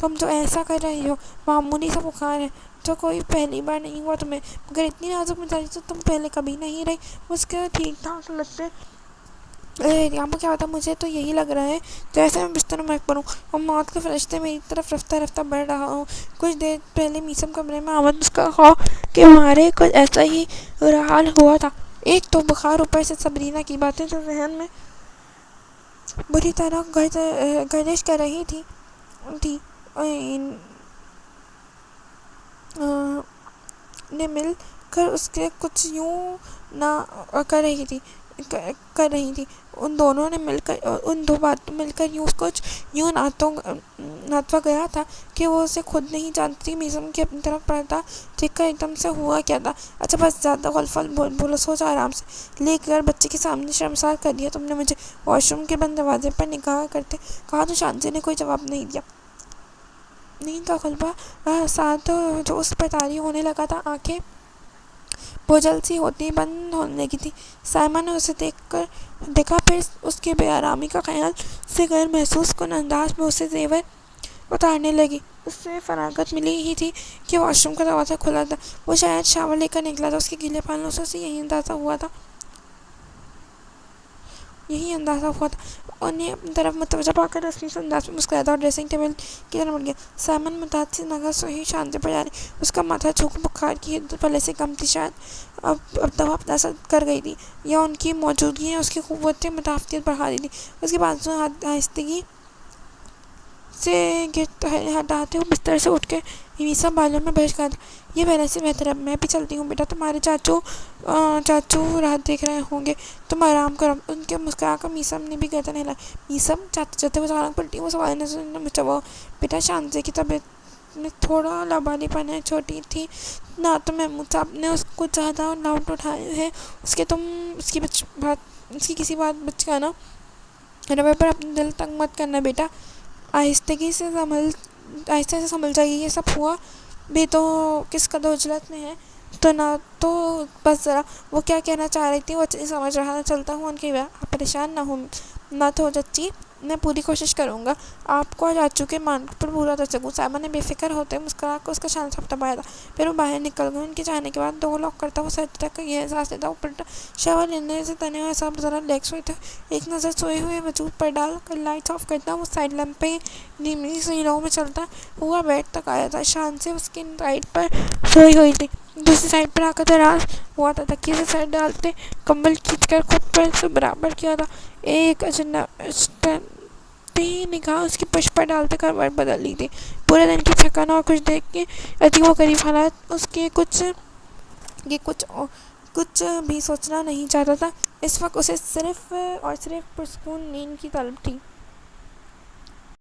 تم جو ایسا کر رہی ہو, معمولی سا بخار ہے جو کوئی پہلی بار نہیں ہوا تمہیں, مگر اتنی نازک مزاجی تو تم پہلے کبھی نہیں رہی. اس کے ٹھیک ٹھاک لگتے یامو کیا ہوتا, مجھے تو یہی لگ رہا ہے جیسے میں بستر میں مرگ پر ہوں اور موت کے فرشتے میری طرف رفتہ رفتہ بڑھ رہا ہوں. کچھ دیر پہلے میسم کمرے میں آمد اس کا خوف کے مارے کچھ ایسا ہی حال ہوا تھا. ایک تو بخار, اوپر سے صبرینا کی باتیں جو ذہن میں بری طرح گردش کر رہی تھی نے مل کر اس کے کچھ یوں نہ کر رہی تھی. ان دونوں نے مل کر ان دو باتوں مل کر کچھ یوں ناتوا گیا تھا کہ وہ اسے خود نہیں جانتی. میسم کی اپنی طرف پڑھتا دیکھ کر ایک دم سے ہوا کیا تھا. اچھا بس زیادہ غلفل بولو, سو جا آرام سے. لے کر بچے کے سامنے شرمسار کر دیا تم نے مجھے. واش روم کے بند دروازے پر نگاہ کرتے کہا تو شانتی نے کوئی جواب نہیں دیا. نیند کا غلبہ ساتھ جو اس پر طاری ہونے لگا تھا, آنکھیں بوجھل سی ہوتی بند ہونے لگی تھی. سائمہ نے اسے دیکھا, پھر اس کے بے آرامی کا خیال سے غیر محسوس کن انداز میں اسے زیور اتارنے لگی. اس سے فراغت ملی ہی تھی کہ واش روم کا دروازہ کھلا تھا. وہ شاید شاور لے کر نکلا تھا. اس کے گیلے بالوں سے اسے یہی اندازہ ہوا تھا. انہیں اپنی طرف متوجہ پا کر رسمی سے انداز میں مسکرایا اور ڈریسنگ ٹیبل کی طرف مڑ گیا. سائمن متعدد سی نگاہ سوئی شانتی پر جاری. اس کا ماتھا جھک, بخار کی حدت پہلے سے کم تھی, شاید اب دوا اثر کر گئی تھی, یا ان کی موجودگی نے اس کی قوت مدافعت بڑھا دی تھی. اس کے بازو آہستگی سے ہٹاتے ہوئے بستر سے اٹھ کے میسم بالوں میں بہش گیا تھا. یہ پہلے سے بہتر ہے, اب میں بھی چلتی ہوں. بیٹا تمہارے چاچو رات دیکھ رہے ہوں گے, تم آرام کرو. ان کے مسکرا کر میسم نے بھی گردن ہلائی. میسم جاتے جاتے وہ اچانک پلٹی. وہ سوال نظر میں مچوا. بیٹا شانتی کی طبیعت میں تھوڑا لابالی پن ہے, چھوٹی تھی نہ تو محمود صاحب نے اس کو زیادہ لاؤٹ اٹھائے ہیں. اس کی کسی بات بچ گانا روے پر اپنا دل تنگ مت کرنا بیٹا. آہستگی سے سنبھل جائے گی. یہ سب ہوا بھی تو کس قدر اجلت میں ہے تو نہ تو بس ذرا وہ کیا کہنا چاہ رہی تھی وہ اچھے سمجھ رہا. چلتا ہوں ان کی آپ پریشان نہ تو چچی, میں پوری کوشش کروں گا آپ کو اور چاچو کے مان پر پورا کر سکوں. سائمہ نے بے فکر ہوتے مسکرا کر اس کا شان سب دبایا تھا. پھر وہ باہر نکل گئے. ان کے جانے کے بعد دو لاک کرتا وہ سجدہ تک یہ احساس دیتا اوپر شاور لینے سے تنے ہوئے سب ذرا ریلیکس ہوئے تھے. ایک نظر سوئے ہوئے وجود پر ڈال کر لائٹ آف کرتا وہ سائڈ لیمپ پہ دھیمی سی لو میں چلتا ہوا بیڈ تک آیا تھا. شان سے اس کی سائڈ پر سوئی ہوئی تھی, دوسری سائڈ پر آ کر دراز ہوا تھا. تکیے سے سر ڈالتے کمبل کھینچ کر خود پر سے برابر کیا تھا. ایک نگاہ اس کی پشت پر ڈالتے کروٹ بدل لی تھی. پورے دن کی تھکن اور کچھ دیکھ کے عجیب و غریب حالات اس کے کچھ بھی سوچنا نہیں چاہتا تھا. اس وقت اسے صرف اور صرف پرسکون نیند کی طلب تھی.